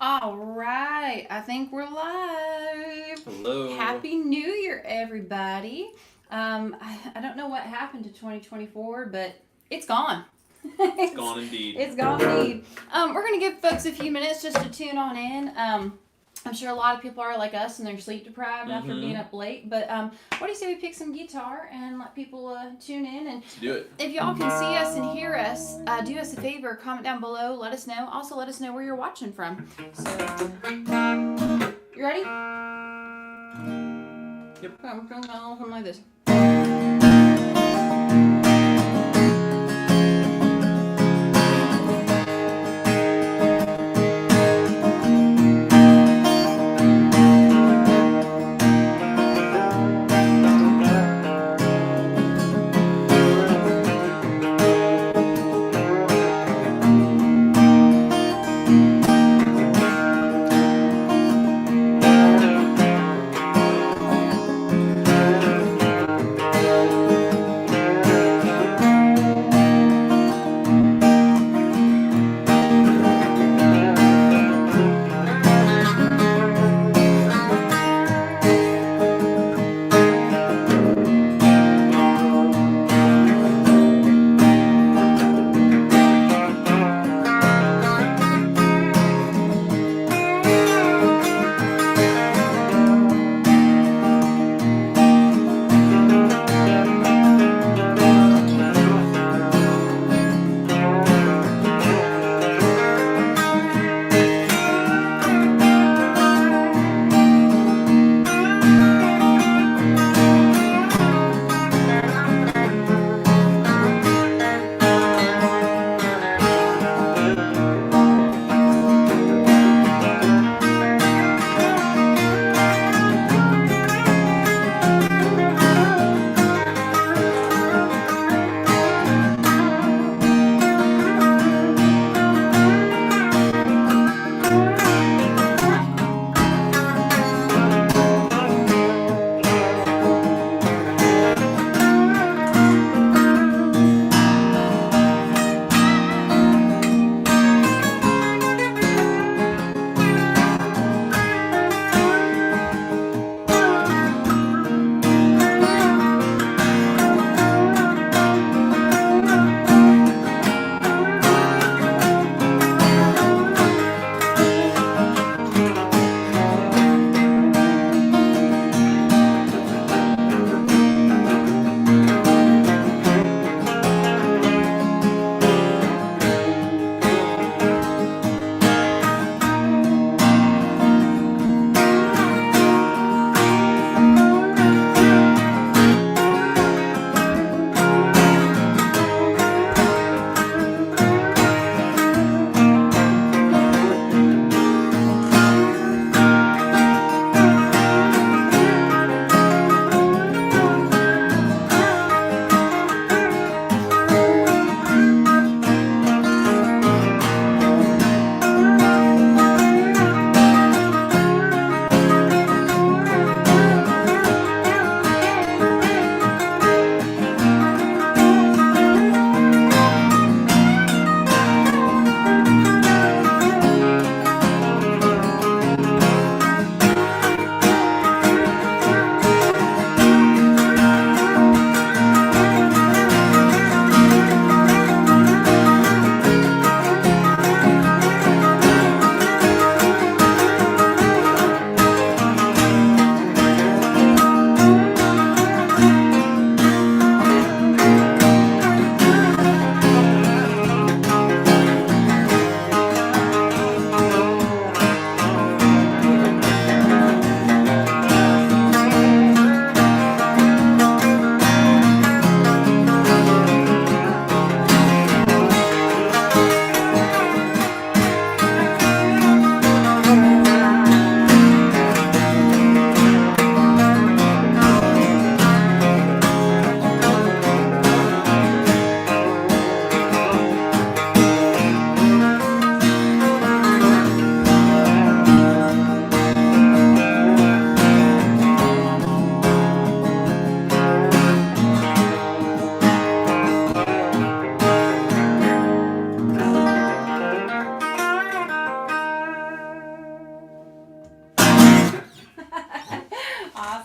All right, I think we're live. Hello. Happy New Year, everybody. I don't know what happened to 2024, but it's gone. It's gone indeed. It's gone indeed. We're going to give folks a few minutes just to tune on in. I'm sure a lot of people are like us and they're sleep deprived after being up late. But what do you say we pick some guitar and let people tune in? And Let's do it. if y'all can see us and hear us, do us a favor, comment down below, let us know. Also, let us know where you're watching from. So, you ready? Yep. I'm doing something like this.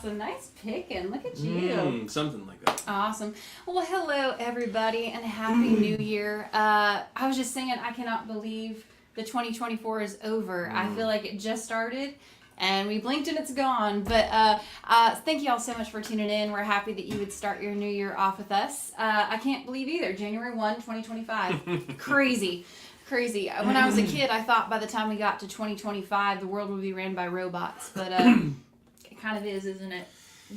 awesome. Nice picking. Look at you. Something like that. Awesome. Well, hello, everybody, and Happy New Year. I was just saying, I cannot believe the 2024 is over. I feel like it just started. And we blinked and it's gone. But thank you all so much for tuning in. We're happy that you would start your new year off with us. I can't believe either. January 1, 2025. Crazy. When I was a kid, I thought by the time we got to 2025, the world would be ran by robots. But it kind of is, isn't it?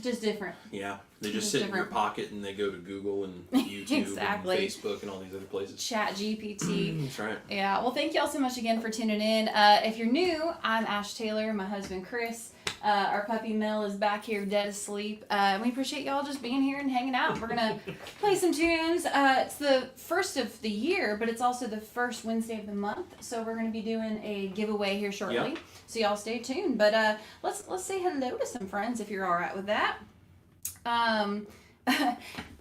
Just different. Yeah. They just sit in your pocket and they go to Google and YouTube Exactly. and Facebook and all these other places. Chat GPT. That's right. Yeah. Well, thank you all so much again for tuning in. If you're new, I'm Ash Taylor. My husband, Chris. Our puppy Mel is back here dead asleep. And we appreciate y'all just being here and hanging out. We're going to play some tunes. It's the first of the year, but it's also the first Wednesday of the month. So we're going to be doing a giveaway here shortly. Yep. So y'all stay tuned. But let's say hello to some friends if you're all right with that.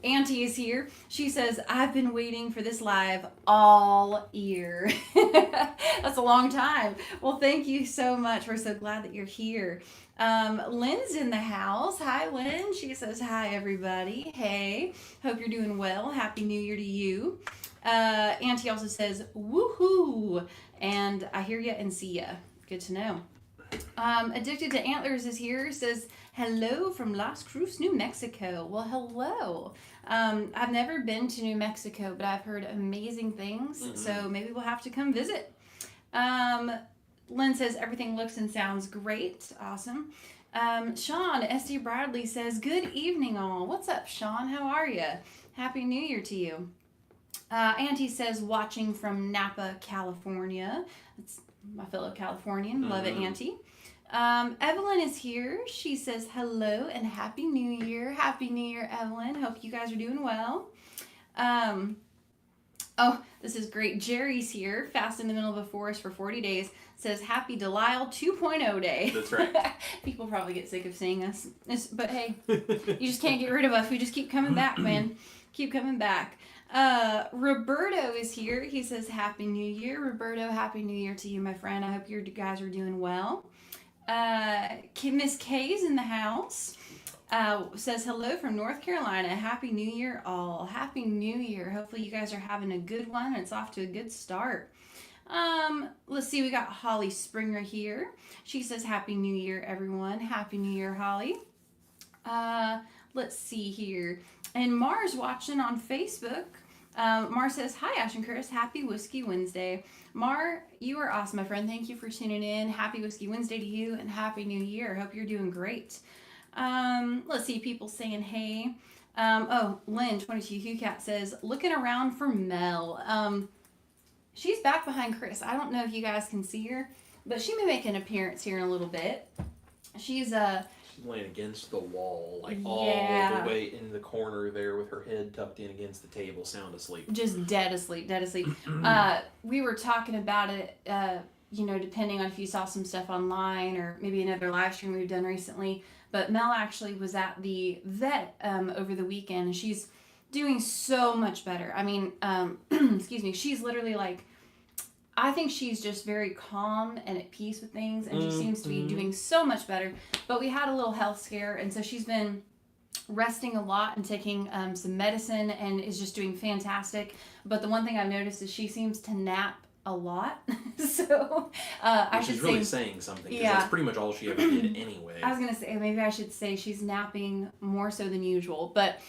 Auntie is here. She says, I've been waiting for this live all year. That's a long time. Well, thank you so much. We're so glad that you're here. Lynn's in the house. Hi, Lynn. She says, hi, everybody. Hey, hope you're doing well. Happy New Year to you. Auntie also says, woohoo. And I hear ya and see ya. Good to know. Addicted to Antlers is here. Says, hello from Las Cruces, New Mexico. Well, hello. I've never been to New Mexico, but I've heard amazing things. So maybe we'll have to come visit. Lynn says, everything looks and sounds great. Awesome. Sean, S.D. Bradley says, good evening all. What's up, Sean? How are you? Happy New Year to you. Auntie says, watching from Napa, California. That's my fellow Californian. Love it, Auntie. Evelyn is here. She says hello and Happy New Year. Happy New Year, Evelyn. Hope you guys are doing well. Oh, this is great. Jerry's here. Fast in the middle of a forest for 40 days. Says Happy Delisle 2.0 day. That's right. People probably get sick of seeing us. But hey, you just can't get rid of us. We just keep coming back, man. Keep coming back. Roberto is here. He says Happy New Year. Roberto, Happy New Year to you, my friend. I hope you guys are doing well. Miss Kay's in the house. Says hello from North Carolina. Happy New Year all. Happy New Year. Hopefully you guys are having a good one and it's off to a good start. Let's see. We got Holly Springer here. She says Happy New Year, everyone. Happy New Year, Holly. Let's see here. And Mar's watching on Facebook. Mar says, hi, Ash and Chris. Happy Whiskey Wednesday. Mar, you are awesome, my friend. Thank you for tuning in. Happy Whiskey Wednesday to you and Happy New Year. Hope you're doing great. Let's see, people saying hey. Lynn, 22 Hucat says, looking around for Mel. She's back behind Chris. I don't know if you guys can see her, but she may make an appearance here in a little bit. She's laying against the wall, like all the way in the corner there with her head tucked in against the table, sound asleep. Just dead asleep. We were talking about it, depending on if you saw some stuff online or maybe another live stream we've done recently. But Mel actually was at the vet over the weekend, and she's doing so much better. I mean, excuse me, she's literally like, I think she's just very calm and at peace with things, and she seems to be doing so much better. But we had a little health scare, and so she's been resting a lot and taking some medicine and is just doing fantastic. But the one thing I've noticed is she seems to nap a lot. So I should say, really saying something, because that's pretty much all she ever did anyway. I was going to say, maybe I should say she's napping more so than usual. But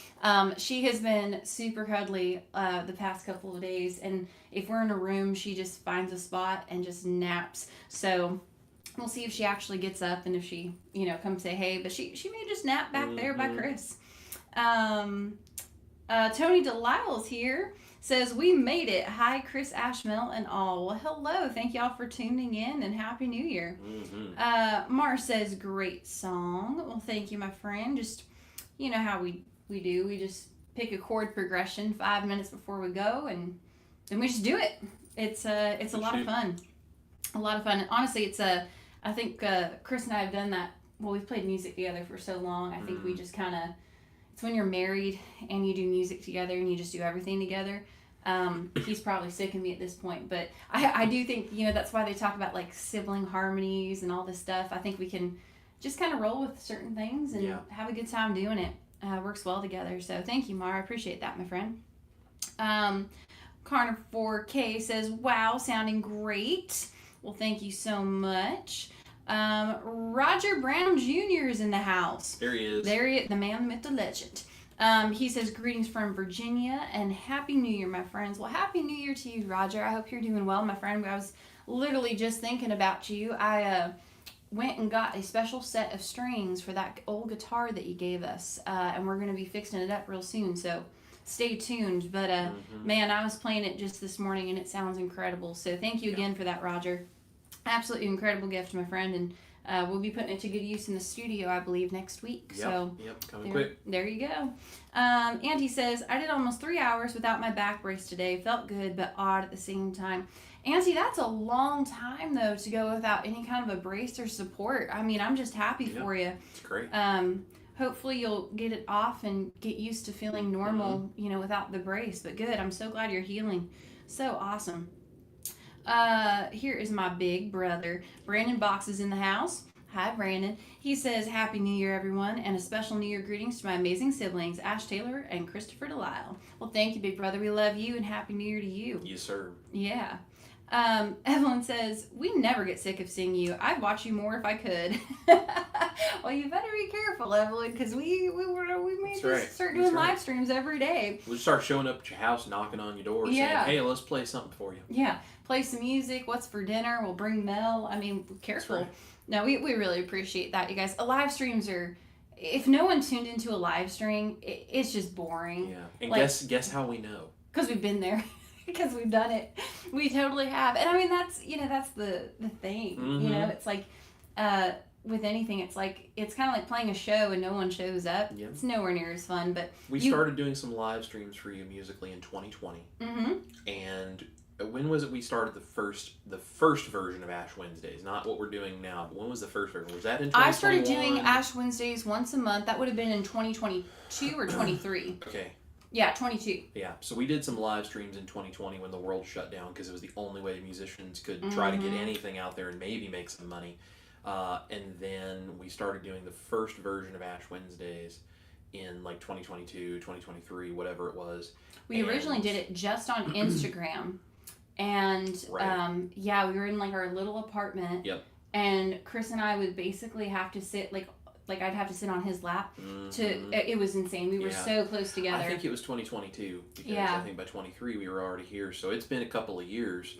she has been super cuddly the past couple of days. And if we're in a room, she just finds a spot and just naps. So we'll see if she actually gets up and if she, come say hey. But she may just nap back there by Chris. Tony Delisle's here. Says, we made it. Hi, Chris, Ashmel, and all. Well, hello. Thank y'all for tuning in, and Happy New Year. Mar says, great song. Well, thank you, my friend. Just, you know how we do. We just pick a chord progression 5 minutes before we go, and we just do it. It's a lot of fun. A lot of fun. And honestly, I think Chris and I have done that. Well, we've played music together for so long. I think we just kind of, it's when you're married and you do music together and you just do everything together. He's probably sick of me at this point, but I do think, that's why they talk about like sibling harmonies and all this stuff. I think we can just kind of roll with certain things and have a good time doing it. Works well together. So thank you, Mara. I appreciate that, my friend. Carnivore K says, wow, sounding great. Well, thank you so much. Roger Brown Jr. is in the house. There he is. There he is, the man, the myth, the legend. He says, greetings from Virginia and Happy New Year, my friends. Well, Happy New Year to you, Roger. I hope you're doing well, my friend. I was literally just thinking about you. I went and got a special set of strings for that old guitar that you gave us, and we're going to be fixing it up real soon, so stay tuned. But man, I was playing it just this morning and it sounds incredible. So thank you again for that, Roger. Absolutely incredible gift, my friend, and we'll be putting it to good use in the studio, I believe, next week. Coming quick. There you go. Auntie says, I did almost 3 hours without my back brace today. Felt good, but odd at the same time. Auntie, that's a long time, though, to go without any kind of a brace or support. I mean, I'm just happy for you. It's great. Hopefully you'll get it off and get used to feeling normal, without the brace. But good. I'm so glad you're healing. So awesome. Here is my big brother. Brandon Box is in the house. Hi, Brandon. He says, Happy New Year, everyone, and a special New Year greetings to my amazing siblings, Ash Taylor and Christopher Delisle. Well, thank you, big brother. We love you, and Happy New Year to you. Yes, sir. Yeah. Evelyn says, we never get sick of seeing you. I'd watch you more if I could. Well, you better be careful, Evelyn, because we may just start doing live streams every day. We'll start showing up at your house, knocking on your door, saying, hey, let's play something for you. Yeah, play some music. What's for dinner? We'll bring Mel. I mean, careful. Right. No, we really appreciate that, you guys. Live streams are, if no one tuned into a live stream, it's just boring. Yeah, and guess how we know? Because we've been there. Because we've done it. We totally have. And I mean, that's the thing. Mm-hmm. It's like, with anything, it's like, it's kind of like playing a show and no one shows up. Yep. It's nowhere near as fun, but we started doing some live streams for you musically in 2020. Mm-hmm. And when was it we started the first version of Ash Wednesdays? Not what we're doing now, but when was the first version? Was that in 2021? I started doing Ash Wednesdays once a month. That would have been in 2022 or 23. Okay. Yeah, 22. Yeah, so we did some live streams in 2020 when the world shut down because it was the only way musicians could try to get anything out there and maybe make some money. And then we started doing the first version of Ash Wednesdays in like 2022, 2023, whatever it was. We originally did it just on Instagram. And we were in like our little apartment. Yep. And Chris and I would basically have to sit like I'd have to sit on his lap it was insane. We were so close together. I think it was 2022 because I think by 23 we were already here. So it's been a couple of years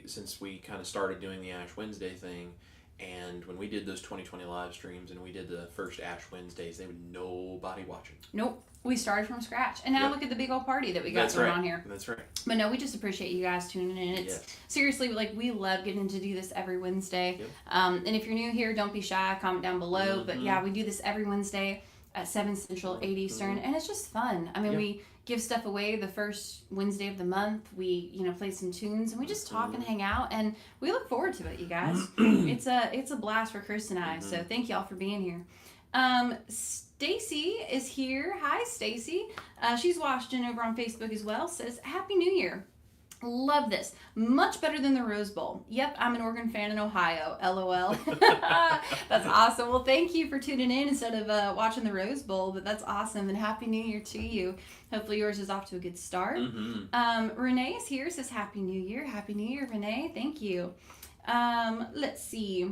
since we kind of started doing the Ash Wednesday thing. And when we did those 2020 live streams and we did the first Ash Wednesdays, there was nobody watching. Nope. We started from scratch. And now look at the big old party that we got going on here. That's right. But no, we just appreciate you guys tuning in. It's seriously, we love getting to do this every Wednesday. Yep. And if you're new here, don't be shy. Comment down below. But yeah, we do this every Wednesday at 7 Central, 8 Eastern. And it's just fun. I mean, we give stuff away the first Wednesday of the month. We, play some tunes and we just talk and hang out. And we look forward to it, you guys. It's a blast for Chris and I. So thank y'all for being here. Stacy is here. Hi, Stacy. She's watching over on Facebook as well. Says, Happy New Year. Love this. Much better than the Rose Bowl. Yep, I'm an Oregon fan in Ohio. LOL. That's awesome. Well, thank you for tuning in instead of watching the Rose Bowl, but that's awesome. And Happy New Year to you. Hopefully yours is off to a good start. Renee is here. Says, Happy New Year. Happy New Year, Renee. Thank you. Let's see.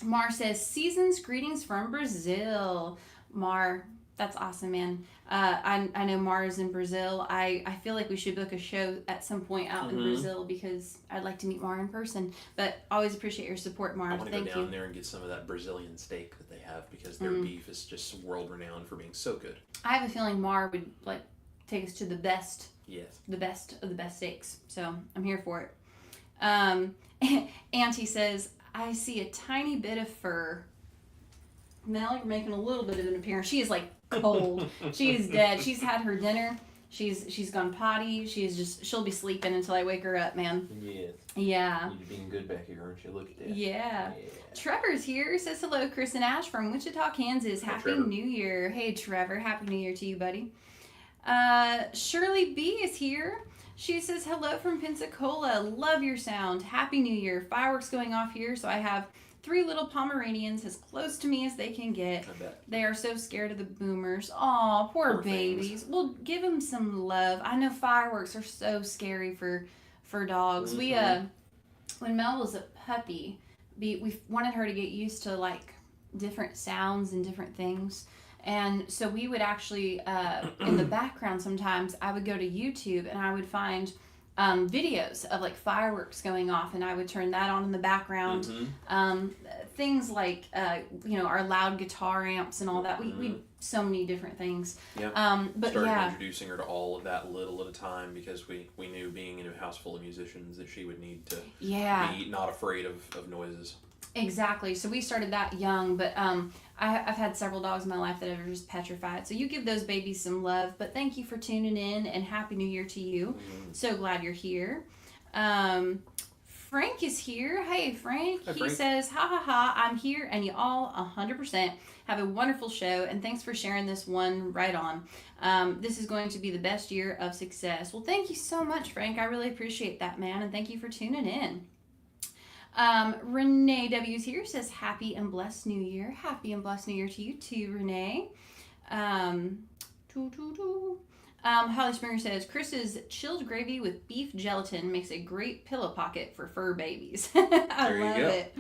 Mar says, Seasons greetings from Brazil. Mar, that's awesome, man. I know Mar is in Brazil. I feel like we should book a show at some point out in Brazil because I'd like to meet Mar in person. But always appreciate your support, Mar. I want to go down there and get some of that Brazilian steak that they have because their beef is just world renowned for being so good. I have a feeling Mar would take us to the best. Yes. The best of the best steaks. So I'm here for it. Auntie says, I see a tiny bit of fur. Mel, you're making a little bit of an appearance. She is cold. She is dead. She's had her dinner. She's gone potty. She'll be sleeping until I wake her up, man. Yes. Yeah. You're being good back here, aren't you? Look at that. Yeah. Trevor's here. Says hello, Chris and Ash from Wichita, Kansas. Happy New Year. Hey, Trevor. Happy New Year to you, buddy. Shirley B is here. She says, hello from Pensacola. Love your sound. Happy New Year. Fireworks going off here, so I have 3 little Pomeranians as close to me as they can get. I bet. They are so scared of the boomers. Aw, poor babies. Things. Well, give them some love. I know fireworks are so scary for dogs. We when Mel was a puppy, we wanted her to get used to like different sounds and different things. And so we would actually, in the background sometimes, I would go to YouTube and I would find videos of like fireworks going off, and I would turn that on in the background. Things like, our loud guitar amps and all that. We so many different things. Yeah. But started introducing her to all of that little at a time because we knew being in a house full of musicians that she would need to be not afraid of noises. Exactly. So we started that young, but I've had several dogs in my life that are just petrified. So you give those babies some love. But thank you for tuning in, and Happy New Year to you. So glad you're here. Frank is here. Hey, Frank. Hi, He Frank. says, ha ha ha, I'm here, and you all 100% have a wonderful show, and thanks for sharing this one right on. This is going to be the best year of success. Well, thank you so much, Frank. I really appreciate that, man, and thank you for tuning in. Renee W's here, says happy and blessed new year. Happy and blessed new year to you too, Renee. Holly Springer says Chris's chilled gravy with beef gelatin makes a great pillow pocket for fur babies. I love it.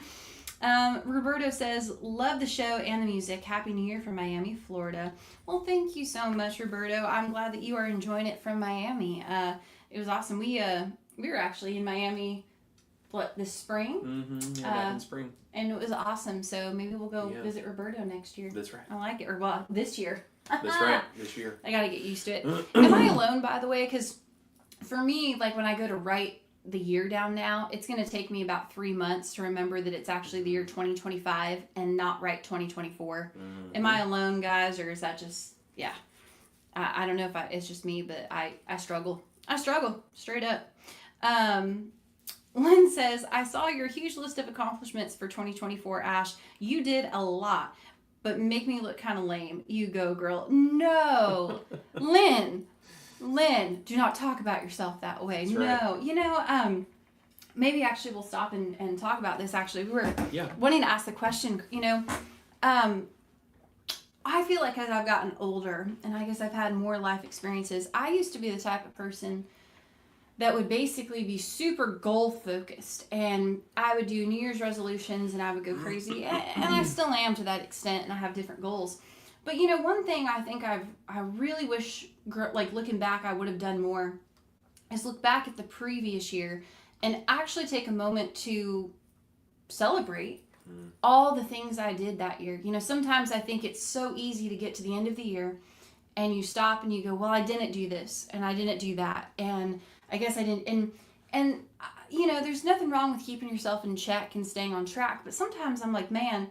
Roberto says, love the show and the music. Happy New Year from Miami, Florida. Well, thank you so much, Roberto. I'm glad that you are enjoying it from Miami. It was awesome. We were actually in Miami this spring? Back in spring. And it was awesome. So maybe we'll go visit Roberto next year. That's right. I like it. Or, well, this year. That's right. This year. I got to get used to it. Am I alone, by the way? Because for me, like when I go to write the year down now, it's going to take me about 3 months to remember that it's actually the year 2025 and not write 2024. Am I alone, guys? Or is that just, I don't know if it's just me, but I struggle. I struggle, straight up. Lynn says, I saw your huge list of accomplishments for 2024, Ash. You did a lot, but make me look kind of lame. You go, girl. No. Lynn, do not talk about yourself that way. That's no. Right. Maybe actually we'll stop and talk about this, actually. We were wanting to ask the question, I feel like as I've gotten older, and I guess I've had more life experiences, I used to be the type of person that would basically be super goal focused, and I would do New Year's resolutions and I would go crazy, and I still am to that extent, and I have different goals. But one thing I think I really wish, like looking back, I would have done more is look back at the previous year and actually take a moment to celebrate all the things I did that year. Sometimes I think it's so easy to get to the end of the year and you stop and you go, well, I didn't do this and I didn't do that, and I guess I didn't, and there's nothing wrong with keeping yourself in check and staying on track, but sometimes I'm like, man,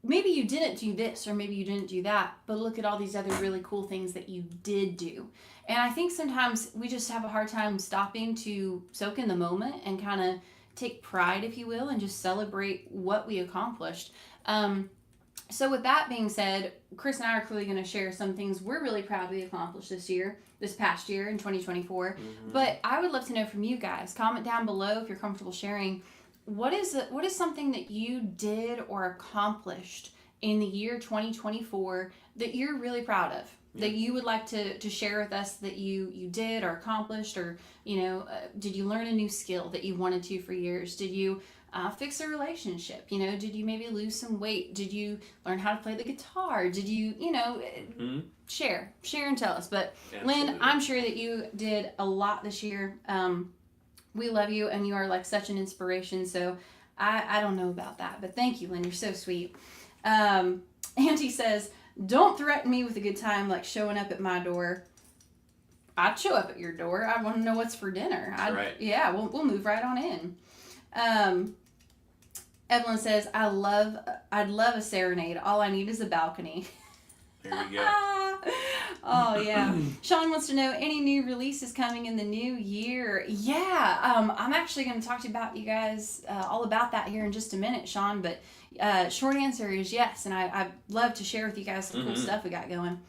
maybe you didn't do this or maybe you didn't do that, but look at all these other really cool things that you did do. And I think sometimes we just have a hard time stopping to soak in the moment and kind of take pride, if you will, and just celebrate what we accomplished. So with that being said, Chris and I are clearly going to share some things we're really proud we accomplished this past year in 2024. But I would love to know from you guys. Comment down below if you're comfortable sharing. What is something that you did or accomplished in the year 2024 that you're really proud of? That you would like to share with us that you did or accomplished, or did you learn a new skill that you wanted to for years? Did you fix a relationship? Did you maybe lose some weight? Did you learn how to play the guitar? Did you share and tell us? But absolutely. Lynn, I'm sure that you did a lot this year. We love you, and you are like such an inspiration. So I don't know about that, but thank you, Lynn. You're so sweet. Auntie says, don't threaten me with a good time like showing up at my door. I'd show up at your door. I want to know what's for dinner. Right. Yeah, we'll move right on in. Evelyn says, I'd love a serenade. All I need is a balcony. There you go. Oh, yeah. Sean wants to know, any new releases coming in the new year? Yeah, I'm actually going to talk to you guys all about that here in just a minute, Sean, but short answer is yes, and I'd love to share with you guys some cool stuff we got going.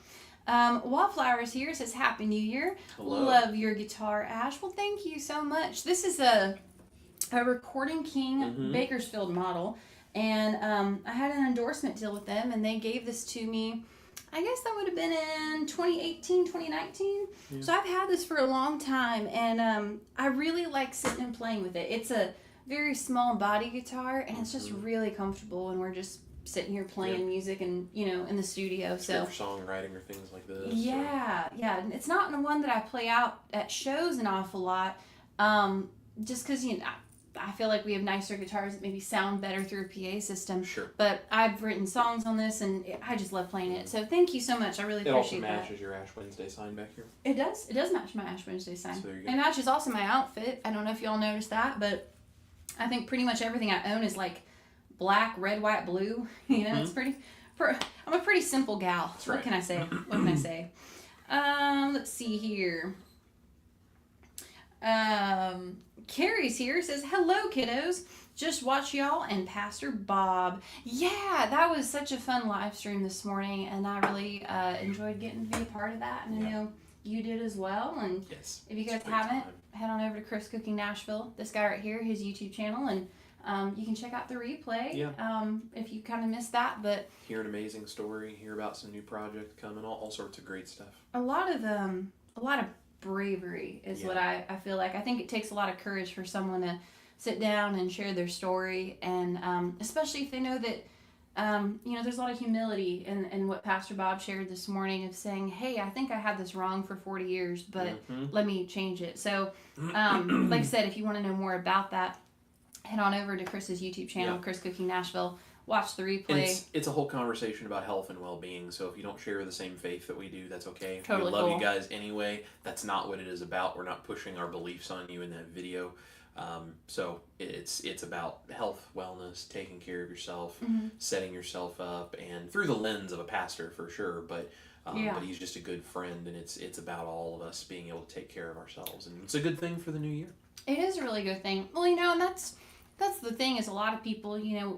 Wildflowers here says, Happy New Year. Hello. Love your guitar, Ash. Well, thank you so much. This is a Recording King Bakersfield model. And I had an endorsement deal with them, and they gave this to me. I guess that would have been in 2018, 2019. Yeah. So I've had this for a long time, and I really like sitting and playing with it. It's a very small body guitar, and it's just really comfortable when we're just sitting here playing music and, in the studio. It's so good for songwriting or things like this. Yeah. And it's not the one that I play out at shows an awful lot, just because, I feel like we have nicer guitars that maybe sound better through a PA system. Sure. But I've written songs on this, and I just love playing it. So thank you so much. I really appreciate that. It also matches your Ash Wednesday sign back here. It does. It does match my Ash Wednesday sign. So there you go. It matches also my outfit. I don't know if y'all noticed that, but I think pretty much everything I own is like black, red, white, blue. It's pretty. I'm a pretty simple gal. That's what right. can I say? What can I say? Let's see here. Carrie's here, says, hello kiddos, just watch y'all and Pastor Bob. Yeah, that was such a fun live stream this morning, and I really enjoyed getting to be a part of that, and I know you did as well. And yes, if you guys haven't, head on over to Chris Cooking Nashville, this guy right here, his YouTube channel, and you can check out the replay if you kind of missed that. But hear an amazing story, hear about some new project coming, all sorts of great stuff. A lot of bravery is what I feel like. I think it takes a lot of courage for someone to sit down and share their story, and especially if they know that there's a lot of humility in what Pastor Bob shared this morning of saying, hey, I think I had this wrong for 40 years, but let me change it. So like I said, if you want to know more about that, head on over to Chris's YouTube channel, Chris Cooking Nashville. Watch the replay. And it's a whole conversation about health and well-being, so if you don't share the same faith that we do, that's okay. Totally we love you guys anyway. That's not what it is about. We're not pushing our beliefs on you in that video. So it's about health, wellness, taking care of yourself, setting yourself up, and through the lens of a pastor for sure, but he's just a good friend, and it's about all of us being able to take care of ourselves, and it's a good thing for the new year. It is a really good thing. Well, and that's the thing, is a lot of people,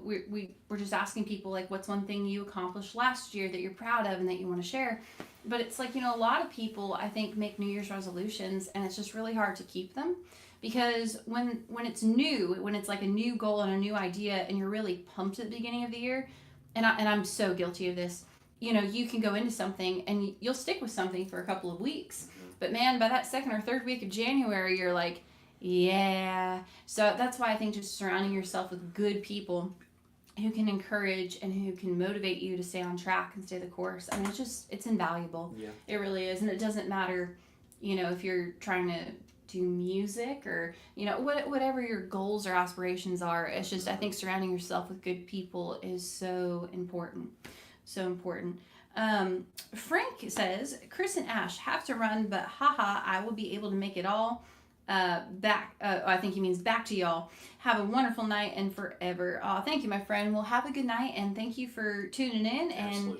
we're just asking people, like, what's one thing you accomplished last year that you're proud of and that you want to share. But it's like, a lot of people, I think, make New Year's resolutions, and it's just really hard to keep them, because when it's new, when it's like a new goal and a new idea, and you're really pumped at the beginning of the year, and I'm so guilty of this, you can go into something and you'll stick with something for a couple of weeks, but man, by that second or third week of January, you're like, yeah. So that's why I think just surrounding yourself with good people who can encourage and who can motivate you to stay on track and stay the course. I mean, it's invaluable. Yeah. It really is. And it doesn't matter, if you're trying to do music or, whatever your goals or aspirations are. It's just, I think surrounding yourself with good people is so important. So important. Frank says, Chris and Ash have to run, but haha, I will be able to make it all back. I think he means back to y'all. Have a wonderful night and forever. Thank you, my friend. Well, have a good night, and thank you for tuning in. And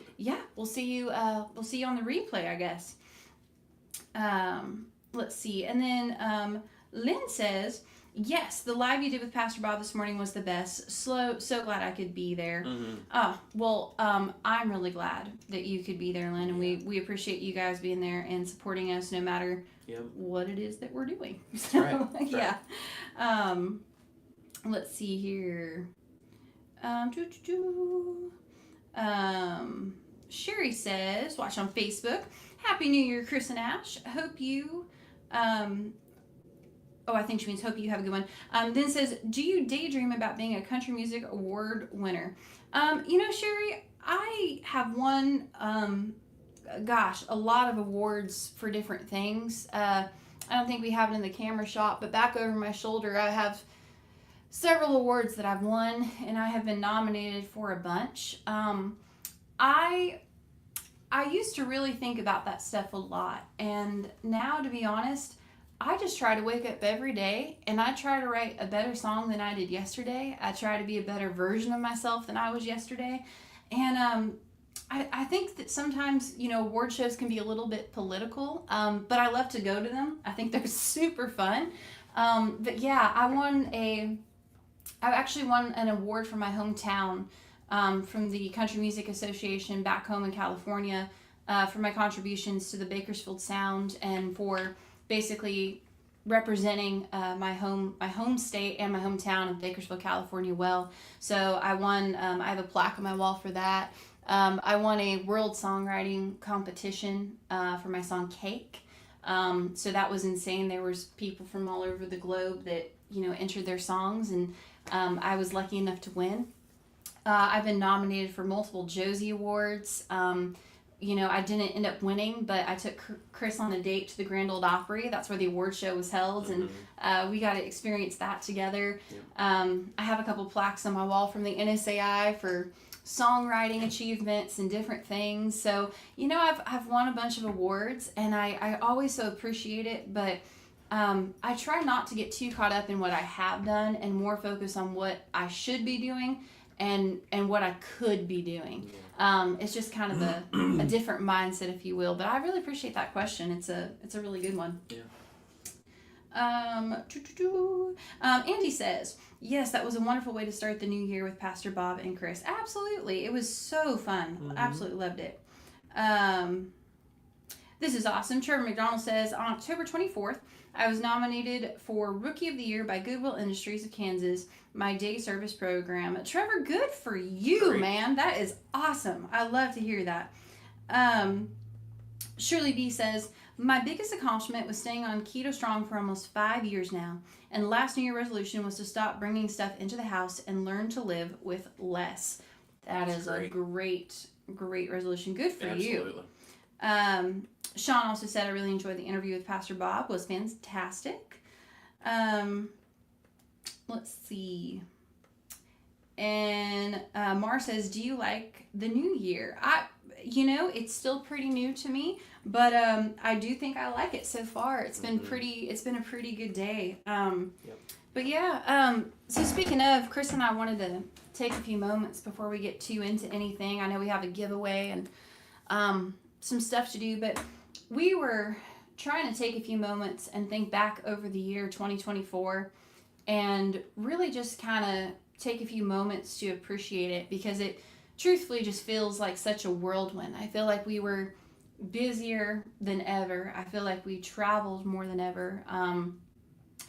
we'll see you on the replay, I guess. Let's see. And then Lynn says, yes, the live you did with Pastor Bob this morning was the best. So glad I could be there. I'm really glad that you could be there, Lynn, and we appreciate you guys being there and supporting us no matter what it is that we're doing. So, right. Let's see here. Sherry says, watch on Facebook. Happy New Year, Chris and Ash. Hope you I think she means hope you have a good one. Then says, do you daydream about being a country music award winner? Sherry, I have won, a lot of awards for different things. I don't think we have it in the camera shot, but back over my shoulder, I have several awards that I've won, and I have been nominated for a bunch. I used to really think about that stuff a lot, and now, to be honest, I just try to wake up every day and I try to write a better song than I did yesterday. I try to be a better version of myself than I was yesterday. And I think that sometimes, award shows can be a little bit political, but I love to go to them. I think they're super fun. But yeah, I actually won an award from my hometown, from the Country Music Association back home in California, for my contributions to the Bakersfield Sound and for basically representing my home state and my hometown of Bakersfield, California well. So I won, I have a plaque on my wall for that. I won a world songwriting competition for my song Cake. So that was insane. There was people from all over the globe that, entered their songs, and I was lucky enough to win. I've been nominated for multiple Josie Awards. I didn't end up winning, but I took Chris on a date to the Grand Ole Opry. That's where the award show was held, and we got to experience that together. I have a couple plaques on my wall from the NSAI for songwriting achievements and different things. So, I've won a bunch of awards, and I always so appreciate it, but I try not to get too caught up in what I have done and more focus on what I should be doing and what I could be doing. It's just kind of a different mindset, if you will. But I really appreciate that question. It's a really good one. Andy says, yes, that was a wonderful way to start the new year with Pastor Bob and Chris. Absolutely. It was so fun. Absolutely loved it. This is awesome. Trevor McDonald says, on October 24th, I was nominated for Rookie of the Year by Goodwill Industries of Kansas, my day service program. Trevor, good for you, Great. Man. That is awesome. I love to hear that. Shirley B says, my biggest accomplishment was staying on Keto Strong for almost 5 years now, and last New Year resolution was to stop bringing stuff into the house and learn to live with less. That is a great resolution. Good for you. Sean also said, I really enjoyed the interview with Pastor Bob. It was fantastic. Let's see. And Mar says, do you like the new year? It's still pretty new to me, but I do think I like it so far. It's been a pretty good day. But yeah, so speaking of, Chris and I wanted to take a few moments before we get too into anything. I know we have a giveaway and some stuff to do, but we were trying to take a few moments and think back over the year 2024 and really just kind of take a few moments to appreciate it, because it truthfully just feels like such a whirlwind. I feel like we were busier than ever. I feel like we traveled more than ever.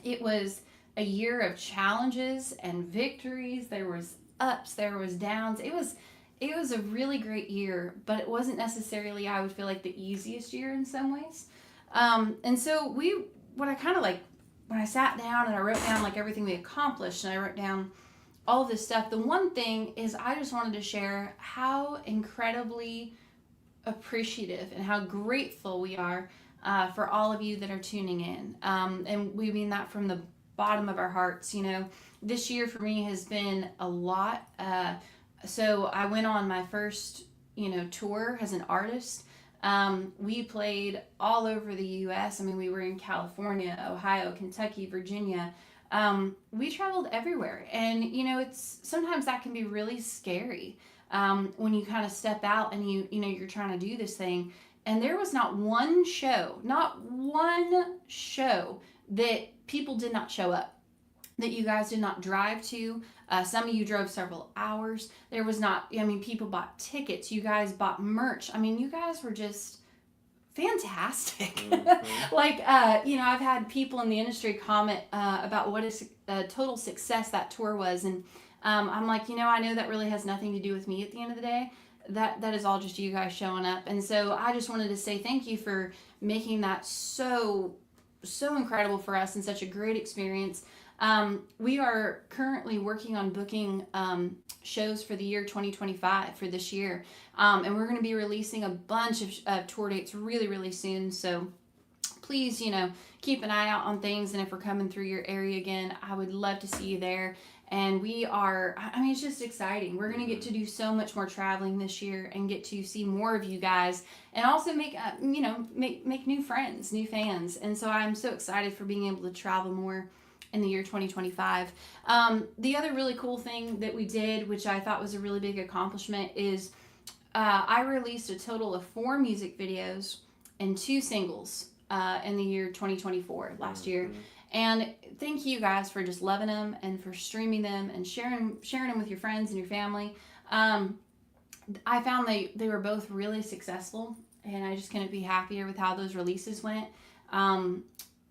It was a year of challenges and victories. There was ups, there was downs. It was a really great year, but it wasn't necessarily, I would feel like, the easiest year in some ways. And so when I sat down and I wrote down like everything we accomplished, and I wrote down all of this stuff, the one thing is I just wanted to share how incredibly appreciative and how grateful we are for all of you that are tuning in. And we mean that from the bottom of our hearts. This year for me has been a lot. So I went on my first, tour as an artist. We played all over the U.S. I mean, we were in California, Ohio, Kentucky, Virginia. We traveled everywhere. And, sometimes that can be really scary when you kind of step out and you're trying to do this thing. And there was not one show that people did not show up, that you guys did not drive to. Some of you drove several hours. There was not, people bought tickets. You guys bought merch. You guys were just fantastic. I've had people in the industry comment about what a total success that tour was. And I'm like, I know that really has nothing to do with me at the end of the day. That is all just you guys showing up. And so I just wanted to say thank you for making that so incredible for us and such a great experience. We are currently working on booking shows for the year 2025 for this year. And we're going to be releasing a bunch of tour dates really, really soon. So please, keep an eye out on things. And if we're coming through your area again, I would love to see you there. And it's just exciting. We're going to get to do so much more traveling this year and get to see more of you guys and also make new friends, new fans. And so I'm so excited for being able to travel more in the year 2025. The other really cool thing that we did, which I thought was a really big accomplishment, is I released a total of 4 music videos and 2 singles in the year 2024, last year. And thank you guys for just loving them and for streaming them and sharing them with your friends and your family. I found they were both really successful, and I just couldn't be happier with how those releases went.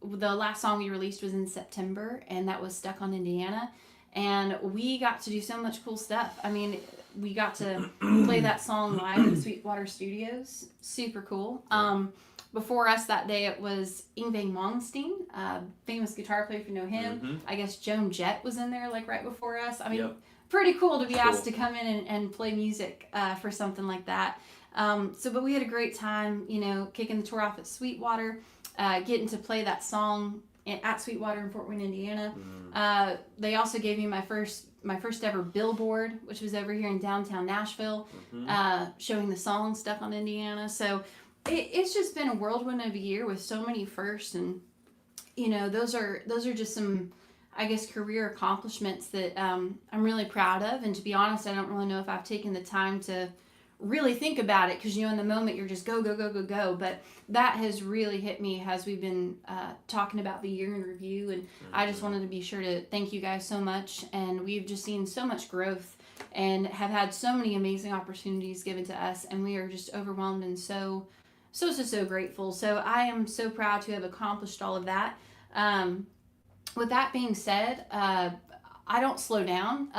the last song we released was in September, and that was Stuck on Indiana. And we got to do so much cool stuff. I mean, we got to play that song live at Sweetwater Studios. Super cool. Before us that day, it was Yngwie Malmsteen, famous guitar player if you know him. Mm-hmm. I guess Joan Jett was in there like right before us. I mean, Yep. pretty cool to be asked to come in and play music for something like that. But we had a great time, you know, kicking the tour off at Sweetwater, getting to play that song at Sweetwater in Fort Wayne, Indiana. They also gave me my first ever billboard, which was over here in downtown Nashville, showing the song Stuck on Indiana. So it's just been a whirlwind of a year with so many firsts, and you know, those are just some, I guess, career accomplishments that I'm really proud of. And to be honest, I don't really know if I've taken the time to really think about it, because you know, in the moment you're just go go go go go. But that has really hit me as we've been talking about the year in review, and I just wanted to be sure to thank you guys so much. And we've just seen so much growth and have had so many amazing opportunities given to us, and we are just overwhelmed and so grateful. So I am so proud to have accomplished all of that. With that being said, I don't slow down.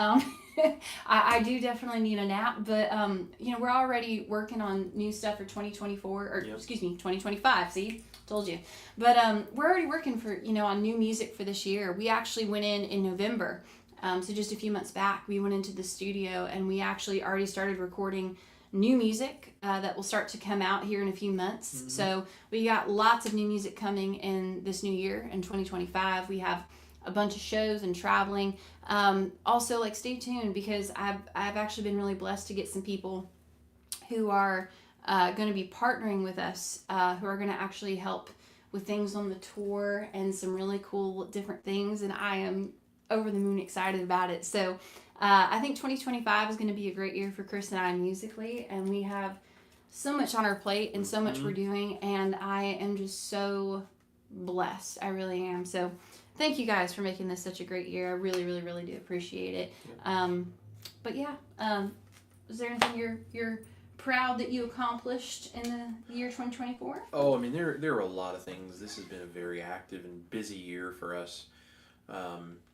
I do definitely need a nap, but you know, we're already working on new stuff for 2024, or excuse me, 2025. See, told you. But we're already working for, you know, on new music for this year. We actually went in November, so just a few months back, we went into the studio and we actually already started recording new music that will start to come out here in a few months. So we got lots of new music coming in this new year in 2025. We have a bunch of shows and traveling. Also, like, stay tuned, because I've actually been really blessed to get some people who are going to be partnering with us, who are going to actually help with things on the tour and some really cool different things. And I am over the moon excited about it. So I think 2025 is going to be a great year for Chris and I musically, and we have so much on our plate and so much we're doing, and I am just so blessed. I really am. So thank you guys for making this such a great year. I really, really, really do appreciate it. But yeah, is there anything you're proud that you accomplished in the year 2024? Oh, I mean, there are a lot of things. This has been a very active and busy year for us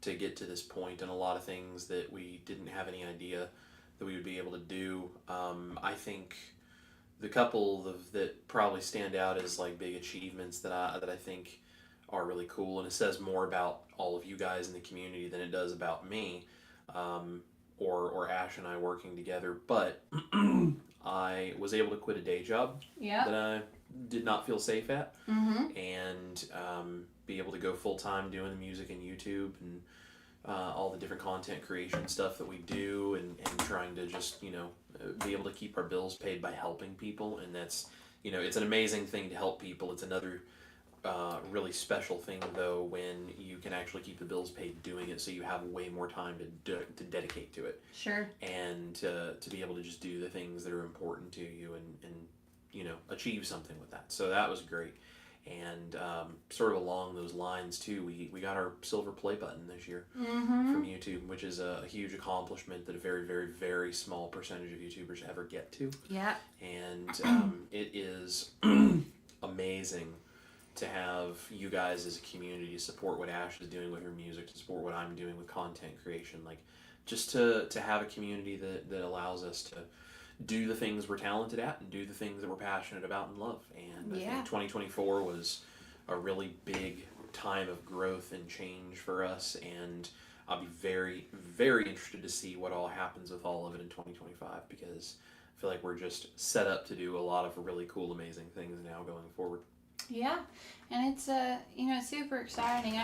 to get to this point, and a lot of things that we didn't have any idea that we would be able to do. I think the couple that probably stand out as like big achievements that I think are really cool, and it says more about all of you guys in the community than it does about me, or Ash and I working together. But I was able to quit a day job that I did not feel safe at, and be able to go full time doing the music and YouTube and all the different content creation stuff that we do, and trying to just, you know, be able to keep our bills paid by helping people. And that's, you know, it's an amazing thing to help people. It's another really special thing, though, when you can actually keep the bills paid doing it, so you have way more time to dedicate to it. Sure. And to be able to just do the things that are important to you, and you know, achieve something with that. So that was great. And sort of along those lines too, we got our silver play button this year from YouTube, which is a huge accomplishment that a very, very, very small percentage of YouTubers ever get to. Yeah. And it is amazing to have you guys as a community support what Ash is doing with her music, to support what I'm doing with content creation, like just to have a community that allows us to do the things we're talented at and do the things that we're passionate about and love. And I think 2024 was a really big time of growth and change for us, and I'll be very, very interested to see what all happens with all of it in 2025, because I feel like we're just set up to do a lot of really cool, amazing things now going forward. Yeah, and it's you know, super exciting.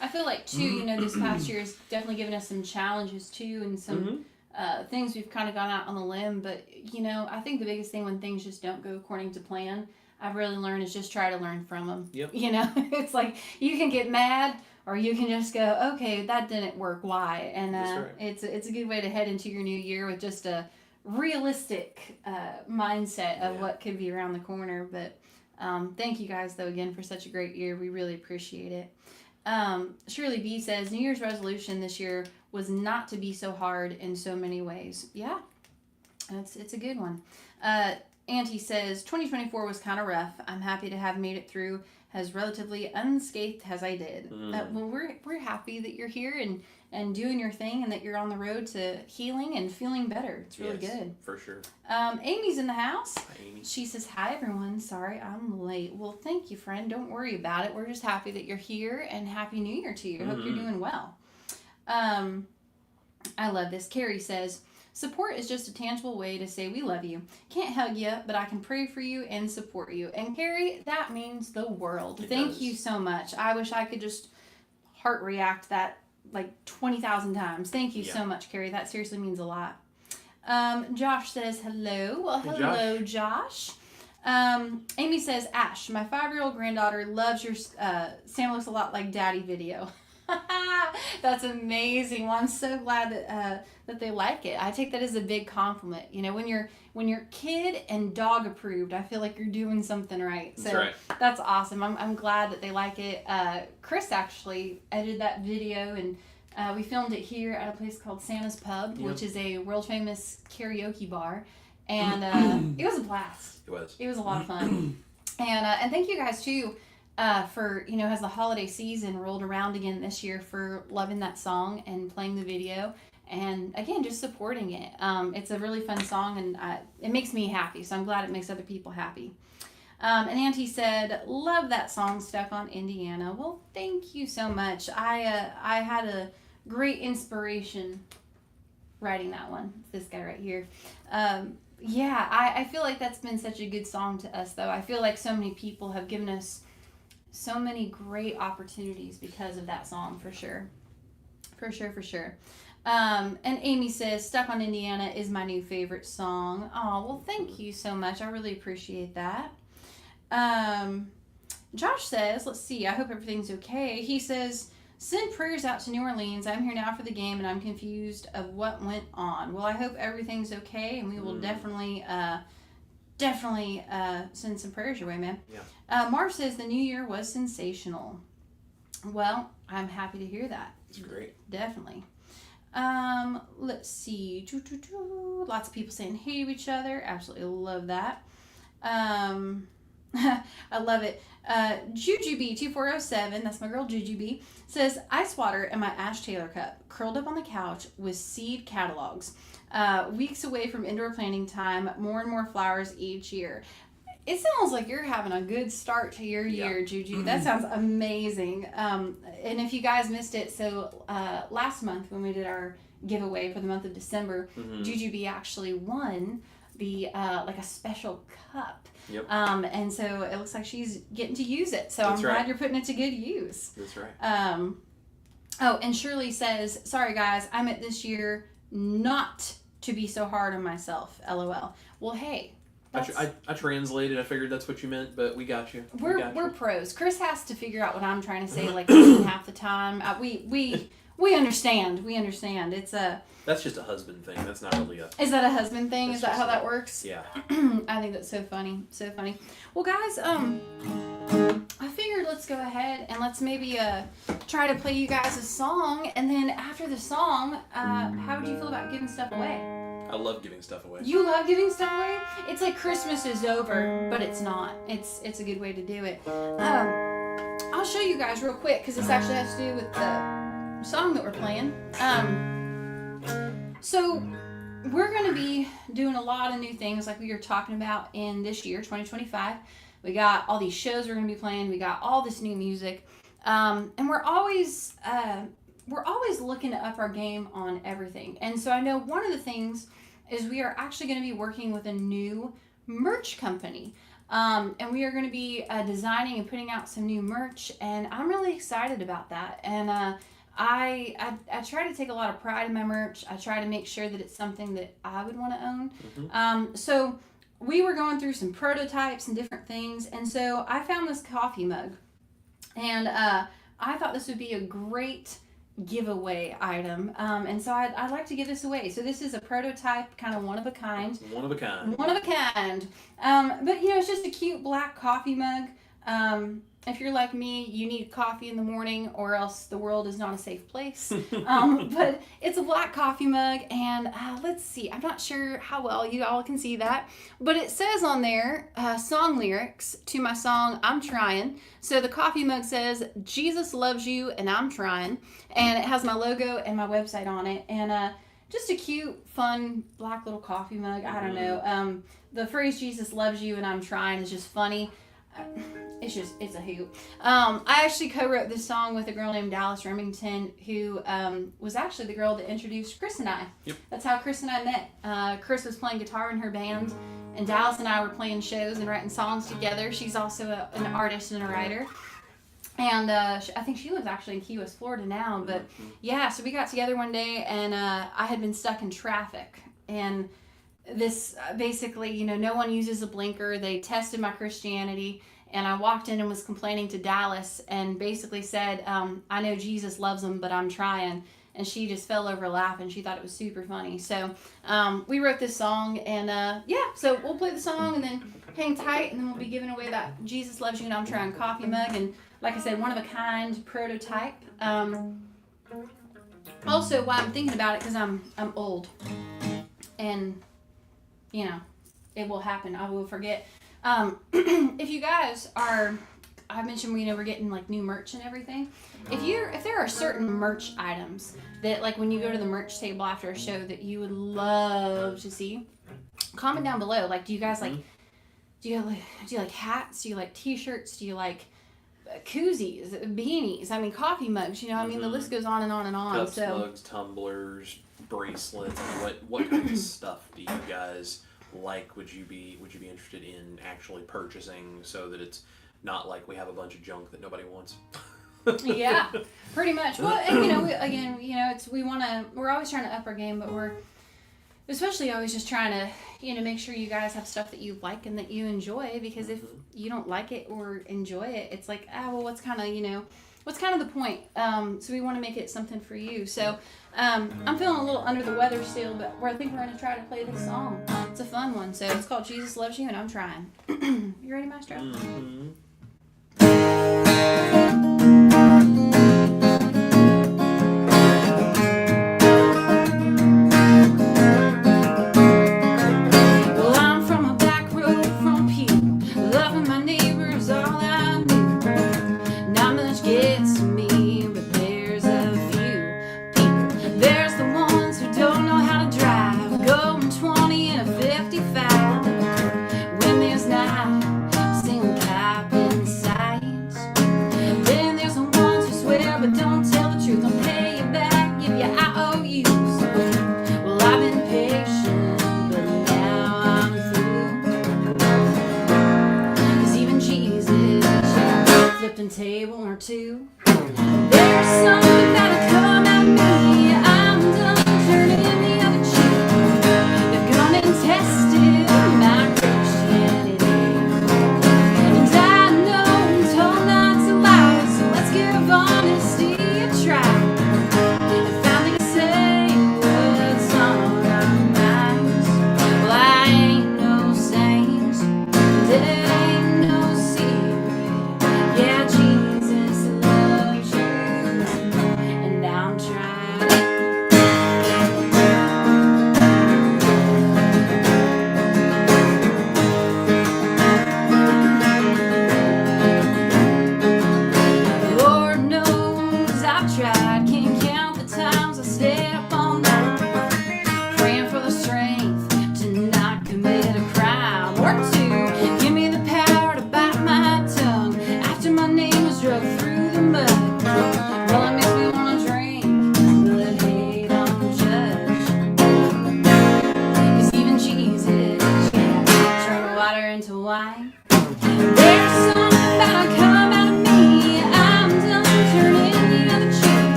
I feel like too, you know, this past year has definitely given us some challenges too, and some things we've kind of gone out on the limb. But you know, I think the biggest thing when things just don't go according to plan, I've really learned, is just try to learn from them. Yep. You know, it's like you can get mad, or you can just go, okay, that didn't work. Why? And it's a good way to head into your new year with just a realistic mindset of what could be around the corner. But thank you guys, though, again, for such a great year. We really appreciate it. Shirley B says, New Year's resolution this year was not to be so hard in so many ways. Yeah, it's a good one. Auntie says, 2024 was kind of rough. I'm happy to have made it through as relatively unscathed as I did. Well, we're happy that you're here and doing your thing, and that you're on the road to healing and feeling better. It's really good. For sure. Amy's in the house. Hi, Amy. She says, hi, everyone. Sorry, I'm late. Well, thank you, friend. Don't worry about it. We're just happy that you're here, and Happy New Year to you. Hope you're doing well. I love this. Carrie says, support is just a tangible way to say we love you. Can't hug you, but I can pray for you and support you. And Carrie, that means the world. Thank you so much. I wish I could just heart react that like 20,000 times. Thank you so much, Carrie. That seriously means a lot. Josh says hello. Well, hello, Josh. Amy says, Ash, my 5-year-old granddaughter loves your Sam looks a lot like Daddy video. That's amazing. Well, I'm so glad that they like it. I take that as a big compliment. You know, when you're kid and dog approved, I feel like you're doing something right. So that's right. That's awesome. I'm glad that they like it. Chris actually edited that video, and we filmed it here at a place called Santa's Pub, which is a world famous karaoke bar, and it was a blast. It was a lot of fun. And thank you guys too. For, you know, as the holiday season rolled around again this year, for loving that song and playing the video, and again, just supporting it. It's a really fun song, and it makes me happy, so I'm glad it makes other people happy. And Auntie said, love that song, Stuck on Indiana. Well, thank you so much. I had a great inspiration writing that one. It's this guy right here. Yeah, I feel like that's been such a good song to us, though. I feel like so many people have given us so many great opportunities because of that song, for sure. For sure. And Amy says, Stuck on Indiana is my new favorite song. Oh, well, thank you so much. I really appreciate that. Josh says, let's see, I hope everything's okay. He says, send prayers out to New Orleans. I'm here now for the game, and I'm confused of what went on. Well, I hope everything's okay, and we will definitely send some prayers your way, man. Yeah. Marv says the new year was sensational. Well, I'm happy to hear that. It's great. Definitely. Let's see. Lots of people saying hey to each other. Absolutely love that. I love it. Jujube2407, that's my girl Jujube, says ice water in my Ash Taylor cup, curled up on the couch with seed catalogs. Weeks away from indoor planting time, more and more flowers each year. It sounds like you're having a good start to your year, Juju. That sounds amazing. And if you guys missed it, so last month when we did our giveaway for the month of December, Jujube actually won the like a special cup. Yep. And so it looks like she's getting to use it. So I'm glad you're putting it to good use. That's right. Oh, and Shirley says, sorry guys, I meant this year not to be so hard on myself. LOL. Well, hey. I translated. I figured that's what you meant, but we got you. We're pros. Chris has to figure out what I'm trying to say like half the time. We understand. We understand. It's a. That's just a husband thing. That's not really a. Is that a husband thing? Is that how that works? Yeah. I think that's so funny. So funny. Well, guys, I figured let's go ahead and let's maybe try to play you guys a song, and then after the song, how would you feel about giving stuff away? I love giving stuff away. You love giving stuff away? It's like Christmas is over, but it's not. It's a good way to do it. I'll show you guys real quick because this actually has to do with the song that we're playing. So we're going to be doing a lot of new things like we were talking about in this year, 2025. We got all these shows we're going to be playing. We got all this new music. And we're always looking to up our game on everything. And so I know one of the things is we are actually going to be working with a new merch company. And we are going to be designing and putting out some new merch. And I'm really excited about that. And I try to take a lot of pride in my merch. I try to make sure that it's something that I would want to own. So we were going through some prototypes and different things. And so I found this coffee mug. And I thought this would be a great giveaway item, and so I'd like to give this away. So this is a prototype, kind of one of a kind. One of a kind. But you know, it's just a cute black coffee mug, and if you're like me, you need coffee in the morning, or else the world is not a safe place. But it's a black coffee mug, and let's see, I'm not sure how well you all can see that, but it says on there song lyrics to my song I'm Trying. So the coffee mug says Jesus loves you and I'm trying, and it has my logo and my website on it, and just a cute, fun, black little coffee mug. I don't know. The phrase Jesus loves you and I'm trying is just funny. It's a hoot. I actually co-wrote this song with a girl named Dallas Remington, who was actually the girl that introduced Chris and I. Yep. That's how Chris and I met. Chris was playing guitar in her band, and Dallas and I were playing shows and writing songs together. She's also an artist and a writer. And I think she lives actually in Key West, Florida now. But yeah, so we got together one day, and I had been stuck in traffic. And this basically, you know, no one uses a blinker. They tested my Christianity, and I walked in and was complaining to Dallas and basically said, I know Jesus loves them, but I'm trying. And she just fell over laughing. She thought it was super funny. So we wrote this song, and yeah, so we'll play the song and then hang tight, and then we'll be giving away that Jesus loves you and I'm trying coffee mug. And like I said, one of a kind prototype. Also, why I'm thinking about it, because I'm old, and you know, it will happen. I will forget. If you guys are, I mentioned we're getting like new merch and everything. If there are certain merch items that, like, when you go to the merch table after a show, that you would love to see, comment down below. Like, do you guys like, do you like hats? Do you like t-shirts? Do you like koozies, beanies? I mean, coffee mugs. You know, I mean, the list goes on and on and on. Cups, mugs, tumblers, bracelets. I mean, what kind of stuff do you guys like? Would you be interested in actually purchasing, so that it's not like we have a bunch of junk that nobody wants? Yeah, pretty much. Well, and you know, we're always trying to up our game, but we're especially always just trying to, you know, make sure you guys have stuff that you like and that you enjoy, because if you don't like it or enjoy it, it's like, well, what's kind of the point? So we want to make it something for you. So I'm feeling a little under the weather still, but I think we're going to try to play this song. It's a fun one. So it's called Jesus Loves You and I'm Trying. You ready, Maestro? Mm-hmm.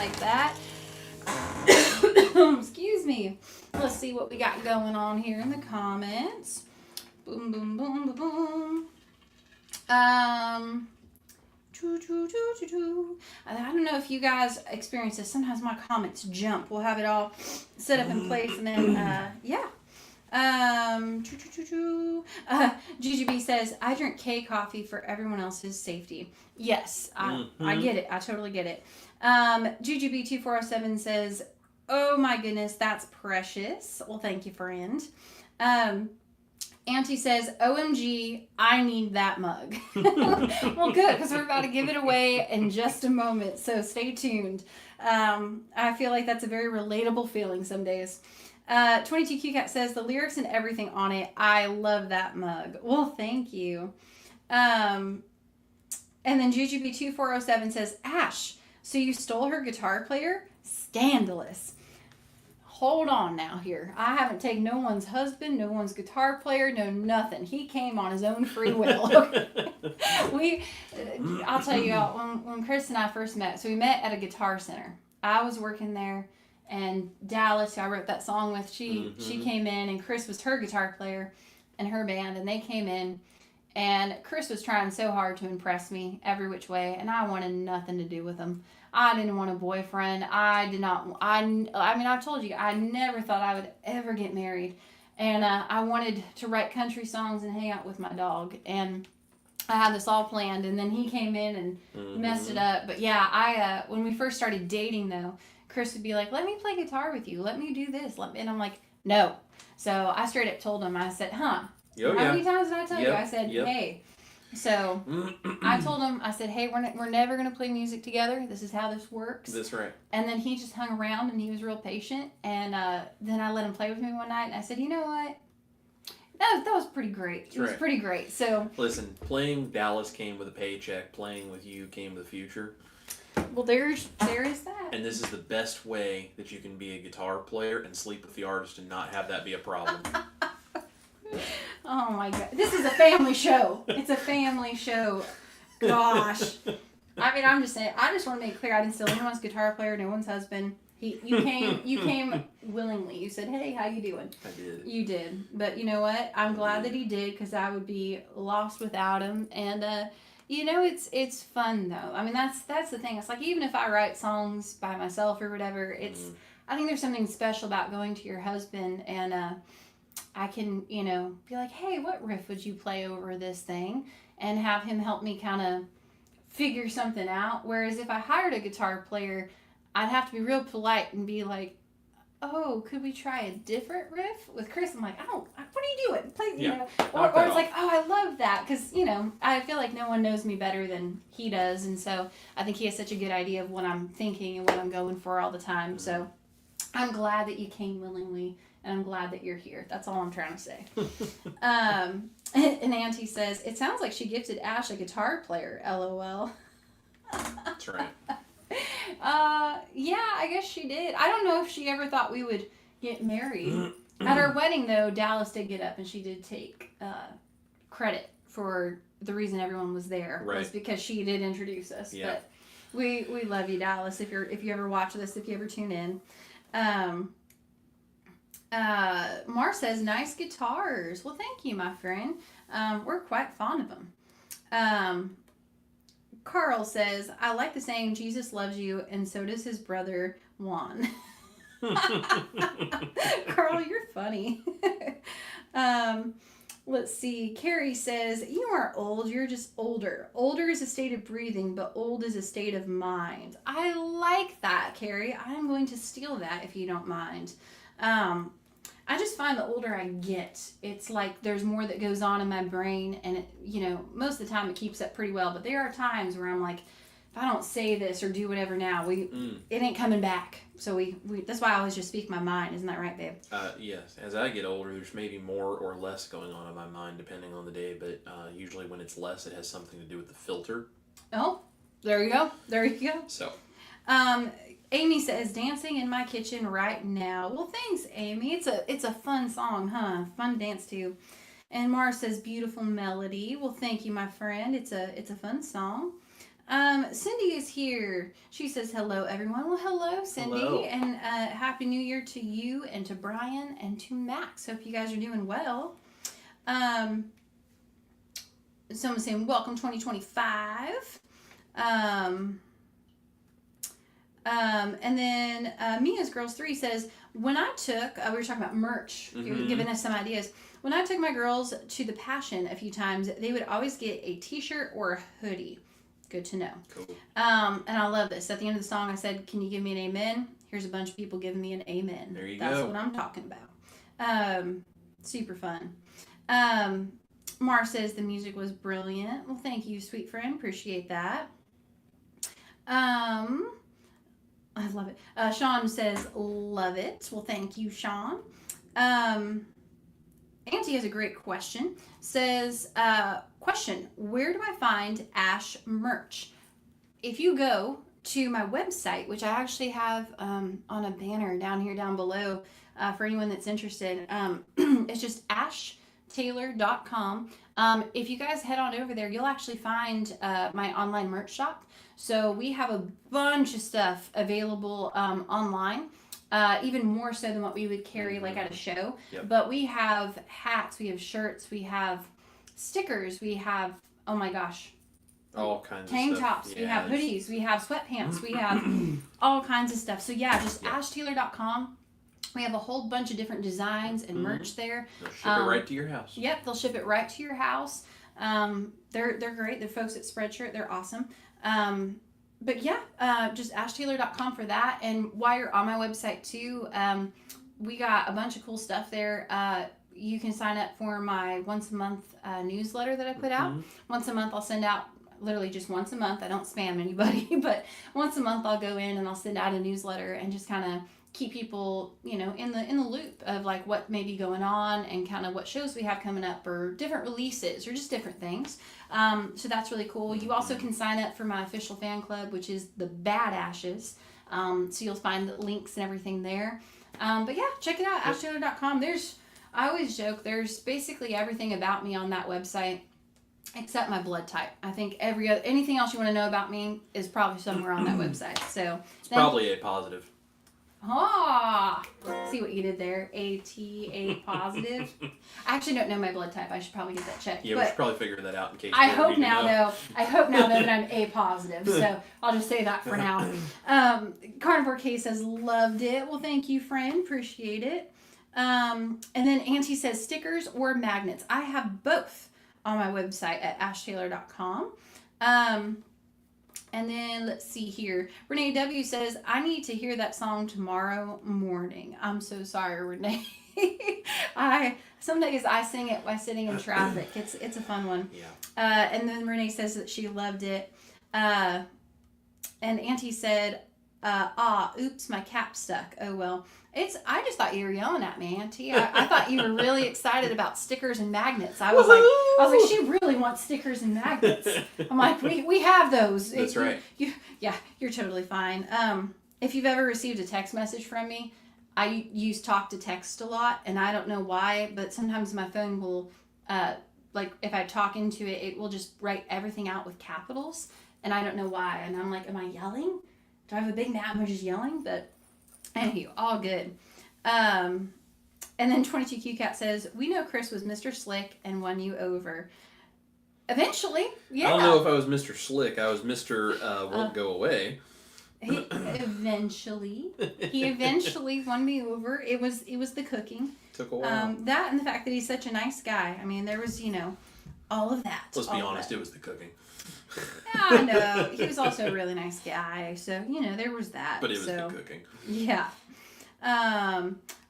like that. Excuse me. Let's see what we got going on here in the comments. Boom, boom, boom, boom, boom. I don't know if you guys experience this. Sometimes my comments jump. We'll have it all set up in place, and then yeah. GGB says, I drink K coffee for everyone else's safety. Yes, I get it. I totally get it. GGB2407 says, oh my goodness, that's precious. Well, thank you, friend. Auntie says, OMG, I need that mug. Well, good, because we're about to give it away in just a moment, so stay tuned. I feel like that's a very relatable feeling some days. 22QCat says, the lyrics and everything on it, I love that mug. Well, thank you. And then GGB2407 says, Ash, so you stole her guitar player? Scandalous. Hold on now here. I haven't taken no one's husband, no one's guitar player, no nothing. He came on his own free will. Okay? I'll tell you, when Chris and I first met, so we met at a guitar center. I was working there, and Dallas, who I wrote that song with, she came in, and Chris was her guitar player in her band, and they came in, and Chris was trying so hard to impress me every which way, and I wanted nothing to do with him. I didn't want a boyfriend. I mean, I've told you, I never thought I would ever get married. And I wanted to write country songs and hang out with my dog. And I had this all planned. And then he came in and messed it up. But yeah, when we first started dating, though, Chris would be like, let me play guitar with you. Let me do this. And I'm like, no. So I straight up told him, I said, how many times did I tell you? I said, hey. So I told him, I said, hey, we're never going to play music together. This is how this works. That's right. And then he just hung around, and he was real patient. And then I let him play with me one night, and I said, you know what? That was pretty great. It was pretty great. So listen, playing Dallas came with a paycheck. Playing with you came with a future. Well, there is that. And this is the best way that you can be a guitar player and sleep with the artist and not have that be a problem. Oh my God. This is a family show. It's a family show. Gosh. I mean, I'm just saying, I just want to make clear, I didn't steal anyone's guitar player, no one's husband. You came willingly. You said, hey, how you doing? I did. You did. But you know what? I'm glad that he did, because I would be lost without him. And, it's fun though. I mean, that's the thing. It's like, even if I write songs by myself or whatever, I think there's something special about going to your husband and, I can, be like, hey, what riff would you play over this thing? And have him help me kind of figure something out. Whereas if I hired a guitar player, I'd have to be real polite and be like, oh, could we try a different riff? With Chris, I'm like, what are you doing? Play, Or it's like, oh, I love that. Because, I feel like no one knows me better than he does. And so I think he has such a good idea of what I'm thinking and what I'm going for all the time. So I'm glad that you came willingly. And I'm glad that you're here. That's all I'm trying to say. And Auntie says, it sounds like she gifted Ash a guitar player, LOL. That's right. Yeah, I guess she did. I don't know if she ever thought we would get married. At our wedding, though, Dallas did get up and she did take credit for the reason everyone was there. Right. Was because she did introduce us. Yeah. But we love you, Dallas, if you ever watch this, if you ever tune in. Mar says, nice guitars. Well, thank you, my friend. We're quite fond of them. Carl says, I like the saying, Jesus loves you, and so does his brother, Juan. Carl, you're funny. Let's see. Carrie says, you aren't old, you're just older. Older is a state of breathing, but old is a state of mind. I like that, Carrie. I'm going to steal that if you don't mind. I just find the older I get, it's like there's more that goes on in my brain, and most of the time it keeps up pretty well, but there are times where I'm like, if I don't say this or do whatever now, it ain't coming back. So we that's why I always just speak my mind. Isn't that right, babe? Yes. As I get older, there's maybe more or less going on in my mind depending on the day, but usually when it's less, it has something to do with the filter. Oh, there you go. There you go. So. Amy says, dancing in my kitchen right now. Well, thanks, Amy. It's a fun song, huh? Fun to dance to. And Mara says, beautiful melody. Well, thank you, my friend. It's a fun song. Cindy is here. She says, hello, everyone. Well, hello, Cindy. Hello. And Happy New Year to you and to Brian and to Max. Hope you guys are doing well. Someone's saying, welcome 2025. And then Mia's Girls 3 says, when I took, we were talking about merch, giving us some ideas. When I took my girls to the Passion a few times, they would always get a t-shirt or a hoodie. Good to know. Cool. And I love this. At the end of the song, I said, can you give me an amen? Here's a bunch of people giving me an amen. There you That's go. what I'm talking about. Super fun. Mar says the music was brilliant. Well, thank you, sweet friend. Appreciate that. I love it. Sean says, love it. Well, thank you, Sean. Auntie has a great question. Says, question, where do I find Ash merch? If you go to my website, which I actually have on a banner down below for anyone that's interested, it's just ashtaylor.com. If you guys head on over there, you'll actually find my online merch shop. So we have a bunch of stuff available online, even more so than what we would carry like at a show. Yep. But we have hats, we have shirts, we have stickers, we have, oh my gosh, all kinds tank of stuff. tops, we have hoodies, we have sweatpants, we have all kinds of stuff. So yeah, just ashtaylor.com. We have a whole bunch of different designs and merch there. They'll ship it right to your house. Yep, they'll ship it right to your house. They're great. The folks at Spreadshirt, they're awesome. But yeah, just ashtaylor.com for that. And while you're on my website too, we got a bunch of cool stuff there. You can sign up for my once a month newsletter that I put out. Once a month I'll send out, literally just once a month. I don't spam anybody, but once a month I'll go in and I'll send out a newsletter and just kind of keep people, you know, in the loop of like what may be going on and kind of what shows we have coming up or different releases or just different things. So that's really cool. You also can sign up for my official fan club, which is the Bad Ashes. So you'll find the links and everything there. But yeah, check it out, ashtaylor.com. I always joke, there's basically everything about me on that website except my blood type. I think anything else you want to know about me is probably somewhere on that website. So it's probably A positive. See what you did there. A positive. I actually don't know my blood type. I should probably get that checked. Yeah, we should probably figure that out in case. I hope now though that I'm A positive. So I'll just say that for now. Carnivore K says loved it. Well, thank you, friend. Appreciate it. And then Auntie says stickers or magnets. I have both on my website at ashtaylor.com. And then let's see here. Renee W says, I need to hear that song tomorrow morning. I'm so sorry, Renee. Some days I sing it while sitting in traffic. It's a fun one. Yeah. And then Renee says that she loved it. And Auntie said, oops, my cap stuck. Oh well. I just thought you were yelling at me, Auntie. I thought you were really excited about stickers and magnets. I was like, she really wants stickers and magnets. I'm like, we have those. That's right. You're totally fine. If you've ever received a text message from me, I use talk to text a lot, and I don't know why, but sometimes my phone will, like if I talk into it, it will just write everything out with capitals, and I don't know why. And I'm like, am I yelling? Do I have a big mouth and I'm just yelling? But anywho, all good. And then 22Q Cat says, we know Chris was Mr. Slick and won you over. Eventually, yeah. I don't know if I was Mr. Slick. I was Mr. Won't Go Away. He eventually won me over. It was the cooking. Took a while. That and the fact that he's such a nice guy. I mean, there was, all of that. Let's be honest, it was the cooking. I know. He was also a really nice guy. So, there was that. But it was the cooking. Yeah.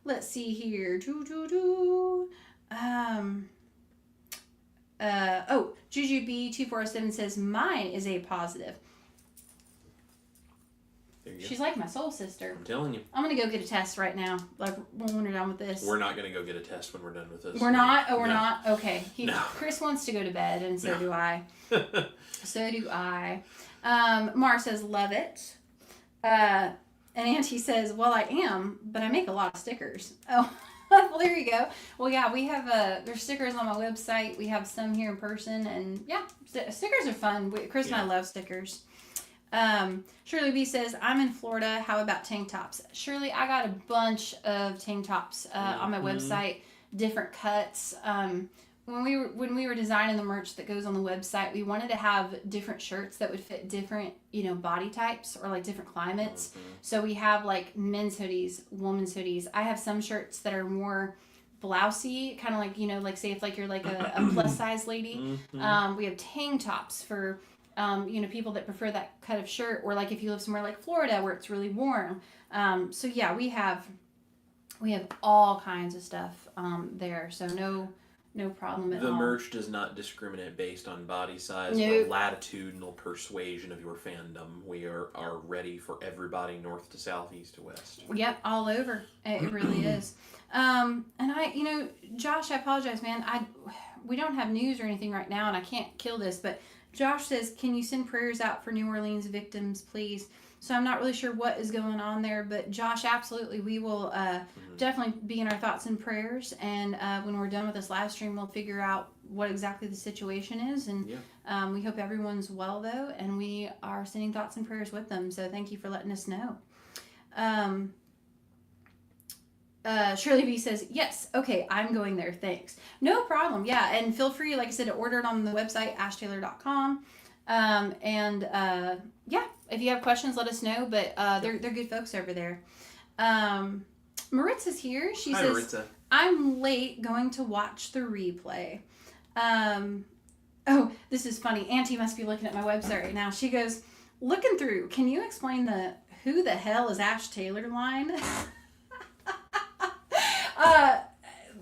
Let's see here. JujuB2407 says mine is A positive. There you go. She's like my soul sister. I'm telling you. I'm gonna go get a test right now. Like when we're done with this. We're not gonna go get a test when we're done with this. We're not. Oh, we're No. not. Okay. No. Chris wants to go to bed, and so No. do I. So do I. Mar says love it. And Auntie says, well, I am, but I make a lot of stickers. Oh, well, there you go. Well, yeah, we have there's stickers on my website. We have some here in person, and yeah, stickers are fun. Chris and I love stickers. Shirley B says, I'm in Florida. How about tank tops? Shirley, I got a bunch of tank tops on my website, different cuts. When we were designing the merch that goes on the website, we wanted to have different shirts that would fit different, body types or like different climates. So we have like men's hoodies, women's hoodies. I have some shirts that are more blousey, kind of like, like say if like you're like a plus size lady. We have tank tops for people that prefer that cut of shirt, or like if you live somewhere like Florida where it's really warm. So yeah, we have all kinds of stuff there. So no problem at all. The merch does not discriminate based on body size, Nope. but latitudinal persuasion of your fandom. We are ready for everybody, north to south, east to west. Yep, all over. It really is. And I, Josh, I apologize, man. We don't have news or anything right now, and I can't kill this, but Josh says, can you send prayers out for New Orleans victims, please? So I'm not really sure what is going on there, but Josh, absolutely, we will definitely be in our thoughts and prayers. And when we're done with this live stream, we'll figure out what exactly the situation is. And we hope everyone's well, though, and we are sending thoughts and prayers with them. So thank you for letting us know. Shirley B says, yes, okay, I'm going there, thanks. No problem, yeah, and feel free, like I said, to order it on the website, ashtaylor.com. Yeah, if you have questions, let us know, but they're good folks over there. Maritza's here. She Hi, says, Maritza. I'm late going to watch the replay. Oh, this is funny. Auntie must be looking at my website right now. She goes, looking through, can you explain the who the hell is Ash Taylor line?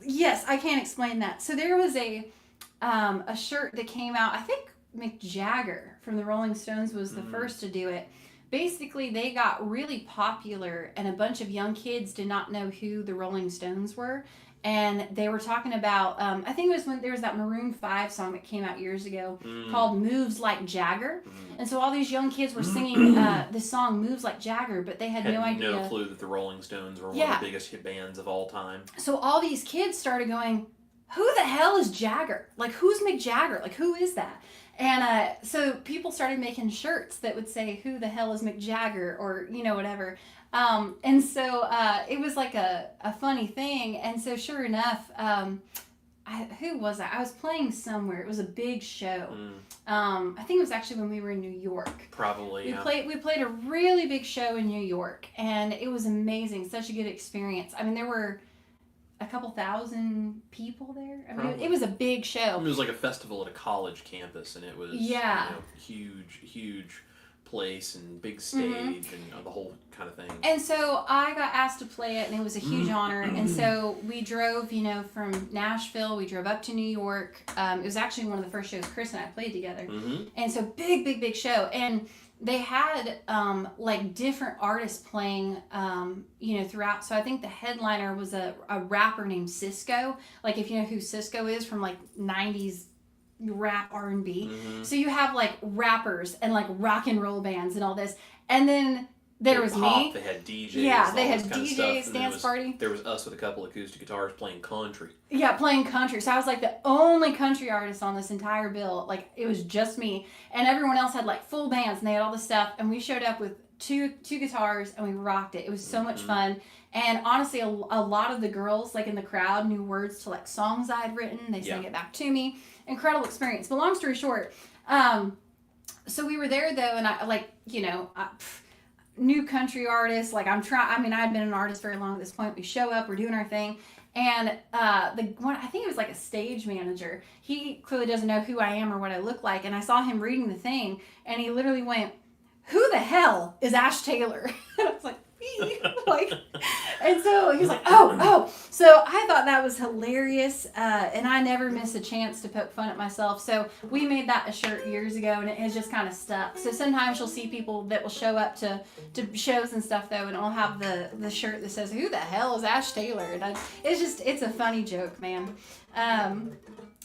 Yes, I can explain that. So there was a shirt that came out, I think Mick Jagger from the Rolling Stones was the first to do it. Basically, they got really popular, and a bunch of young kids did not know who the Rolling Stones were. And they were talking about, I think it was when there was that Maroon 5 song that came out years ago called Moves Like Jagger. And so all these young kids were singing this song, Moves Like Jagger, but they had no idea. No clue that the Rolling Stones were one of the biggest hit bands of all time. So all these kids started going, who the hell is Jagger? Like, who's Mick Jagger? Like, who is that? And so people started making shirts that would say, who the hell is Mick Jagger? Or, whatever. And so it was like a funny thing. And so sure enough, who was I? I was playing somewhere. It was a big show. I think it was actually when we were in New York. Probably, We played a really big show in New York. And it was amazing. Such a good experience. I mean, there were a couple thousand people there. I mean, it was a big show. It was like a festival at a college campus, and it was huge place and big stage and the whole kind of thing. And so I got asked to play it, and it was a huge honor. And so we drove, from Nashville. We drove up to New York. It was actually one of the first shows Chris and I played together. And so big show. And they had like different artists playing throughout. So I think the headliner was a rapper named Cisco, like if you know who Cisco is from like 90s rap R&B. So you have like rappers and like rock and roll bands and all this, and then there was me. They had DJs. Yeah, they had DJs, dance party. There was us with a couple acoustic guitars playing country. Yeah, playing country. So I was like the only country artist on this entire bill. Like it was just me, and everyone else had like full bands, and they had all this stuff. And we showed up with two guitars, and we rocked it. It was so much fun. And honestly, a lot of the girls like in the crowd knew words to like songs I had written. They sang it back to me. Incredible experience. But long story short, so we were there though, and I new country artist, like I had been an artist very long at this point. We show up, we're doing our thing, and the one, I think it was like a stage manager, he clearly doesn't know who I am or what I look like, and I saw him reading the thing, and he literally went, who the hell is Ash Taylor? And I was like, like, and so he was like, oh. So I thought that was hilarious, and I never miss a chance to poke fun at myself. So we made that a shirt years ago, and it has just kind of stuck. So sometimes you'll see people that will show up to shows and stuff though, and it'll have the shirt that says, who the hell is Ash Taylor? And it's a funny joke, man. And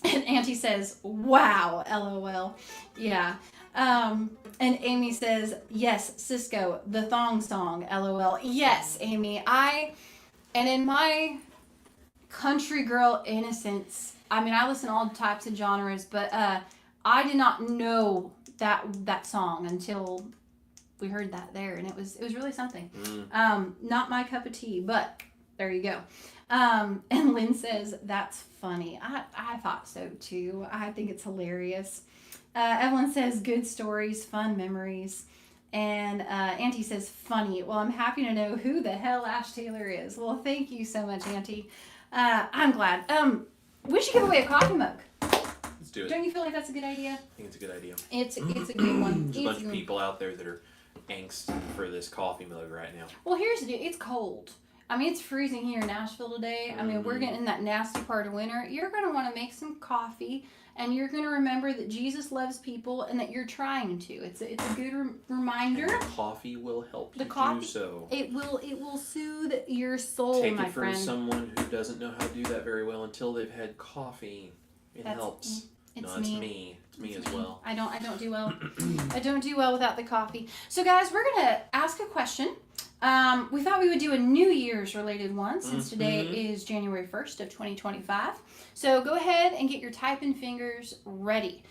Auntie says, wow, LOL. Yeah. And Amy says, yes, Cisco, the thong song, LOL. Yes, Amy, and in my country girl innocence, I mean, I listen to all types of genres, but I did not know that song until we heard that there, and it was really something. Mm. Not my cup of tea, but there you go. And Lynn says, that's funny. I thought so too. I think it's hilarious. Evelyn says, good stories, fun memories. And Auntie says, funny. Well, I'm happy to know who the hell Ash Taylor is. Well, thank you so much, Auntie. I'm glad. We should give away a coffee mug. Let's do it. Don't you feel like that's a good idea? I think it's a good idea. It's a good one. There's a bunch of people out there that are angsting for this coffee mug right now. Well, here's the deal. It's cold. I mean, it's freezing here in Nashville today. I mean, we're getting in that nasty part of winter. You're going to want to make some coffee, and you're going to remember that Jesus loves people and that you're trying to. It's a good reminder. And the coffee will help you do so. It will soothe your soul, Take my it from friend. someone who doesn't know how to do that very well until they've had coffee. It helps. It's me. me. It's me as well. I don't do well. I don't do well without the coffee. So, guys, we're going to ask a question. We thought we would do a New Year's related one since today is January 1st of 2025. So go ahead and get your typing fingers ready.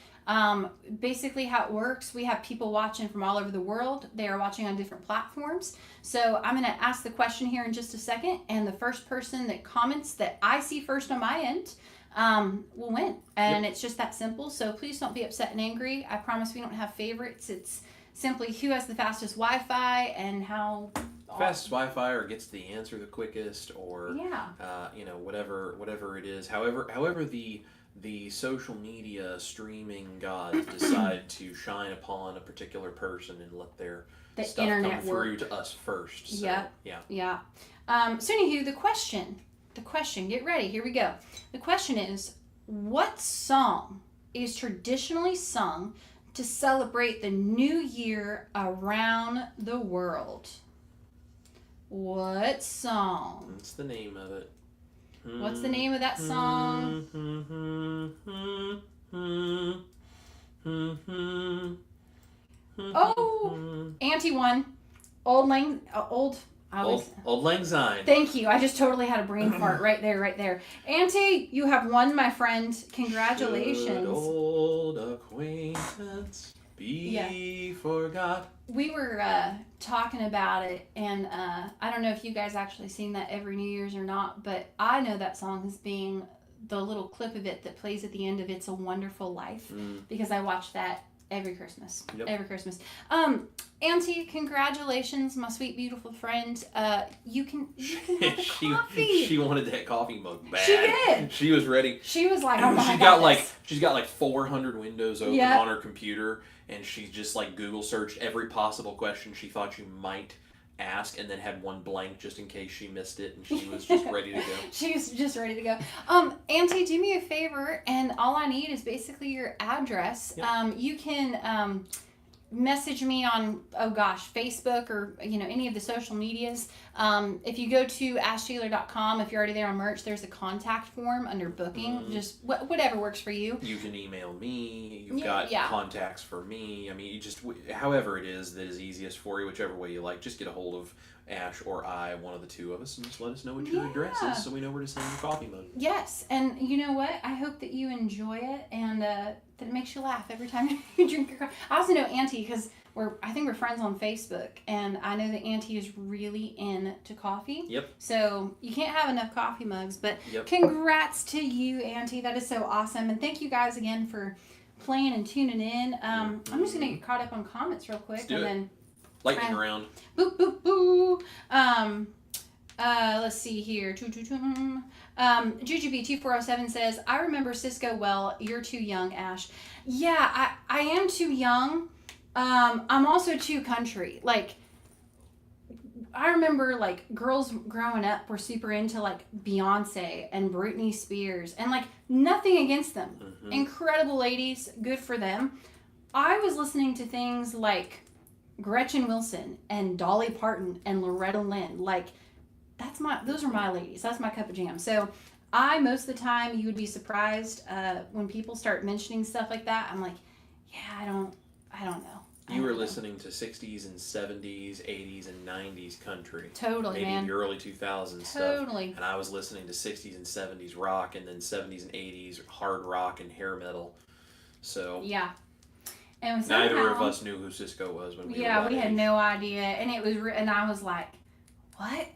Basically how it works, we have people watching from all over the world. They are watching on different platforms. So I'm going to ask the question here in just a second, and the first person that comments that I see first on my end will win. And it's just that simple. So please don't be upset and angry. I promise we don't have favorites. It's simply who has the fastest Wi-Fi and how fastest Wi-Fi, or gets the answer the quickest, or whatever it is. However the social media streaming gods decide to shine upon a particular person and let their stuff internet come through to us first. So, yeah. So anywho, the question, get ready, here we go. The question is, what song is traditionally sung to celebrate the new year around the world? What song? What's the name of it? What's the name of that song? Oh, Auntie won. Old Lang Syne. Thank you. I just totally had a brain fart right there. Auntie, you have won, my friend. Congratulations. Should old acquaintance be forgot? We were talking about it, and I don't know if you guys actually seen that every New Year's or not, but I know that song as being the little clip of it that plays at the end of It's a Wonderful Life, because I watch that every Christmas. Yep. Every Christmas. Auntie, congratulations, my sweet, beautiful friend. You can have the coffee. She wanted that coffee mug bad. She did. She was ready. She was like, oh my she's got like 400 windows open on her computer, and she just like Google searched every possible question she thought you might ask, and then had one blank just in case she missed it, and she was just ready to go. She was just ready to go. Auntie, do me a favor, and all I need is basically your address. Yep. You can message me on Facebook or any of the social medias. If you go to ashtaylor.com, if you're already there on merch, there's a contact form under booking. Just whatever works for you. You can email me. You've got contacts for me. I mean, you just however it is that is easiest for you, whichever way you like. Just get a hold of Ash or I, one of the two of us, and just let us know what your address is so we know where to send your coffee mug. Yes, and you know what? I hope that you enjoy it and that it makes you laugh every time you drink your coffee. I also know Auntie because I think we're friends on Facebook, and I know that Auntie is really into coffee. Yep. So you can't have enough coffee mugs, but congrats to you, Auntie. That is so awesome, and thank you guys again for playing and tuning in. I'm just gonna get caught up on comments real quick, then. Lightning round. Boop, boop, boo. Let's see here. JujuB2407 says, I remember Cisco well. You're too young, Ash. Yeah, I am too young. I'm also too country. Like, I remember, like, girls growing up were super into, like, Beyonce and Britney Spears. And, like, nothing against them. Incredible ladies. Good for them. I was listening to things like Gretchen Wilson and Dolly Parton and Loretta Lynn. Like, those are my ladies. That's my cup of jam. So most of the time, you would be surprised when people start mentioning stuff like that. I'm like, yeah, I don't know. You were listening to 60s and 70s, 80s and 90s country. Totally, maybe man. the early 2000s stuff. Totally. And I was listening to 60s and 70s rock, and then 70s and 80s hard rock and hair metal. So yeah. And somehow, neither of us knew who Cisco was when we were that we had age. no idea, and it was, and I was like, what?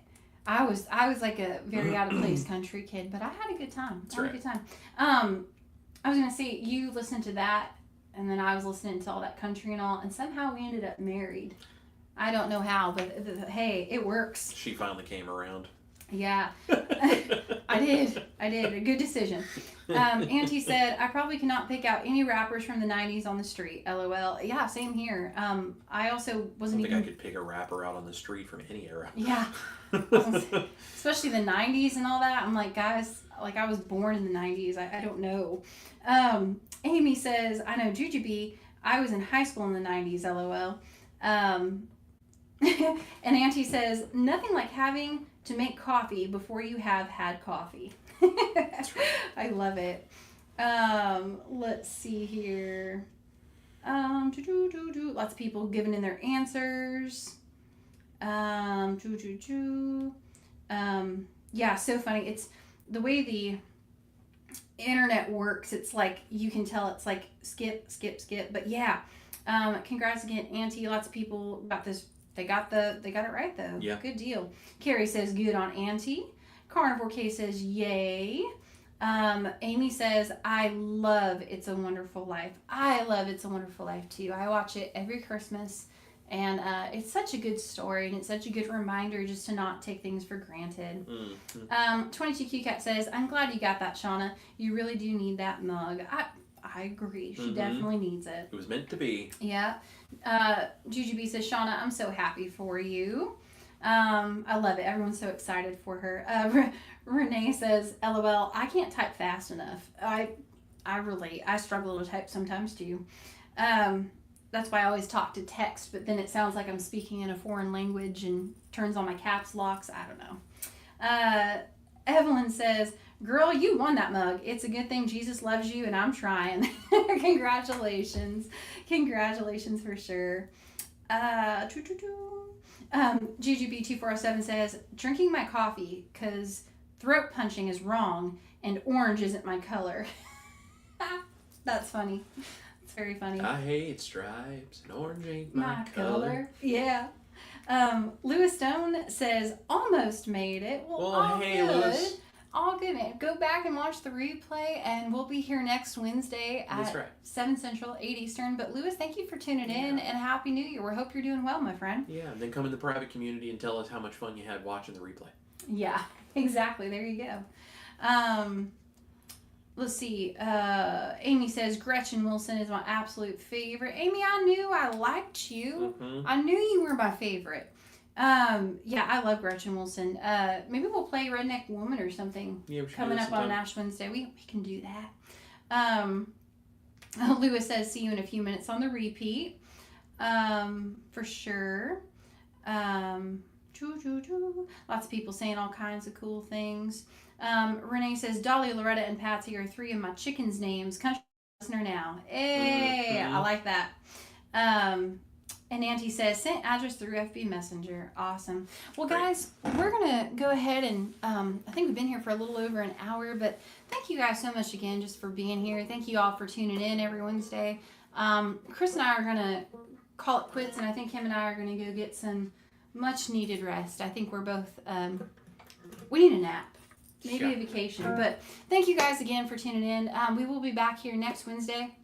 I was like a very out of place country kid, but I had a good time. That's right. A good time. I was gonna say, you listened to that, and then I was listening to all that country and all, and somehow we ended up married. I don't know how, but hey, it works. She finally came around. Yeah, I did. A good decision. Auntie said, I probably cannot pick out any rappers from the 90s on the street. LOL. Yeah, same here. I also wasn't I don't think even... I could pick a rapper out on the street from any era. Yeah. Especially the 90s and all that. I'm like, guys, like I was born in the 90s. I don't know. Amy says, I know Jujubee. I was in high school in the 90s. LOL. And Auntie says, nothing like having to make coffee before you have had coffee. That's right. I love it. Let's see here. Lots of people giving in their answers. Yeah, so funny. It's the way the internet works. It's like you can tell it's like skip. But yeah, congrats again, Auntie. Lots of people got this. They got it right though. Yeah. Good deal. Carrie says good on Auntie. Carnivore K says yay. Amy says I love It's a Wonderful Life. I love It's a Wonderful Life too. I watch it every Christmas, and it's such a good story, and it's such a good reminder just to not take things for granted. 22Q Cat says I'm glad you got that, Shauna. You really do need that mug. I agree. She definitely needs it. It was meant to be. Yeah. Jujubee says, Shauna, I'm so happy for you. I love it. Everyone's so excited for her. Renee says, LOL, I can't type fast enough. I relate. I struggle to type sometimes too. That's why I always talk to text, but then it sounds like I'm speaking in a foreign language and turns on my caps locks. I don't know. Evelyn says, girl, you won that mug. It's a good thing Jesus loves you, and I'm trying. Congratulations. Congratulations for sure. GGB2407 says, drinking my coffee because throat punching is wrong and orange isn't my color. That's funny. It's very funny. I hate stripes and orange ain't my color. Yeah. Lewis Stone says, almost made it. Well, all hey, good. Lewis. All good, man. Go back and watch the replay, and we'll be here next Wednesday at 7 Central, 8 Eastern. But, Lewis, thank you for tuning in, and Happy New Year. We hope you're doing well, my friend. Yeah, and then come in the private community and tell us how much fun you had watching the replay. Yeah, exactly. There you go. Let's see. Amy says, Gretchen Wilson is my absolute favorite. Amy, I knew I liked you. I knew you were my favorite. Yeah, I love Gretchen Wilson. Maybe we'll play Redneck Woman or something coming up on Ash Wednesday. We can do that. Lewis says, see you in a few minutes on the repeat. For sure. Lots of people saying all kinds of cool things. Renee says, Dolly, Loretta, and Patsy are three of my chickens' names. Country listener now. Hey, I like that. And Auntie says, sent address through FB Messenger. Awesome. Well, guys, we're going to go ahead and, I think we've been here for a little over an hour, but thank you guys so much again just for being here. Thank you all for tuning in every Wednesday. Chris and I are going to call it quits, and I think him and I are going to go get some much needed rest. I think we're both, we need a nap. Maybe a vacation. But thank you guys again for tuning in. We will be back here next Wednesday,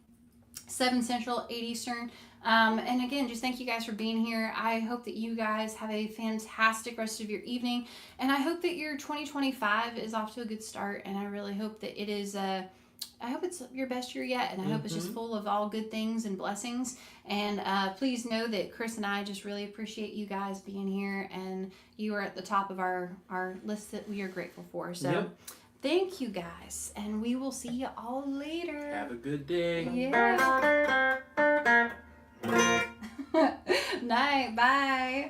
7 Central, 8 Eastern. And again, just thank you guys for being here. I hope that you guys have a fantastic rest of your evening. And I hope that your 2025 is off to a good start. And I really hope that it is, I hope it's your best year yet. And I hope it's just full of all good things and blessings. And please know that Chris and I just really appreciate you guys being here. And you are at the top of our list that we are grateful for. So thank you guys. And we will see you all later. Have a good day. Yeah. Night. Bye.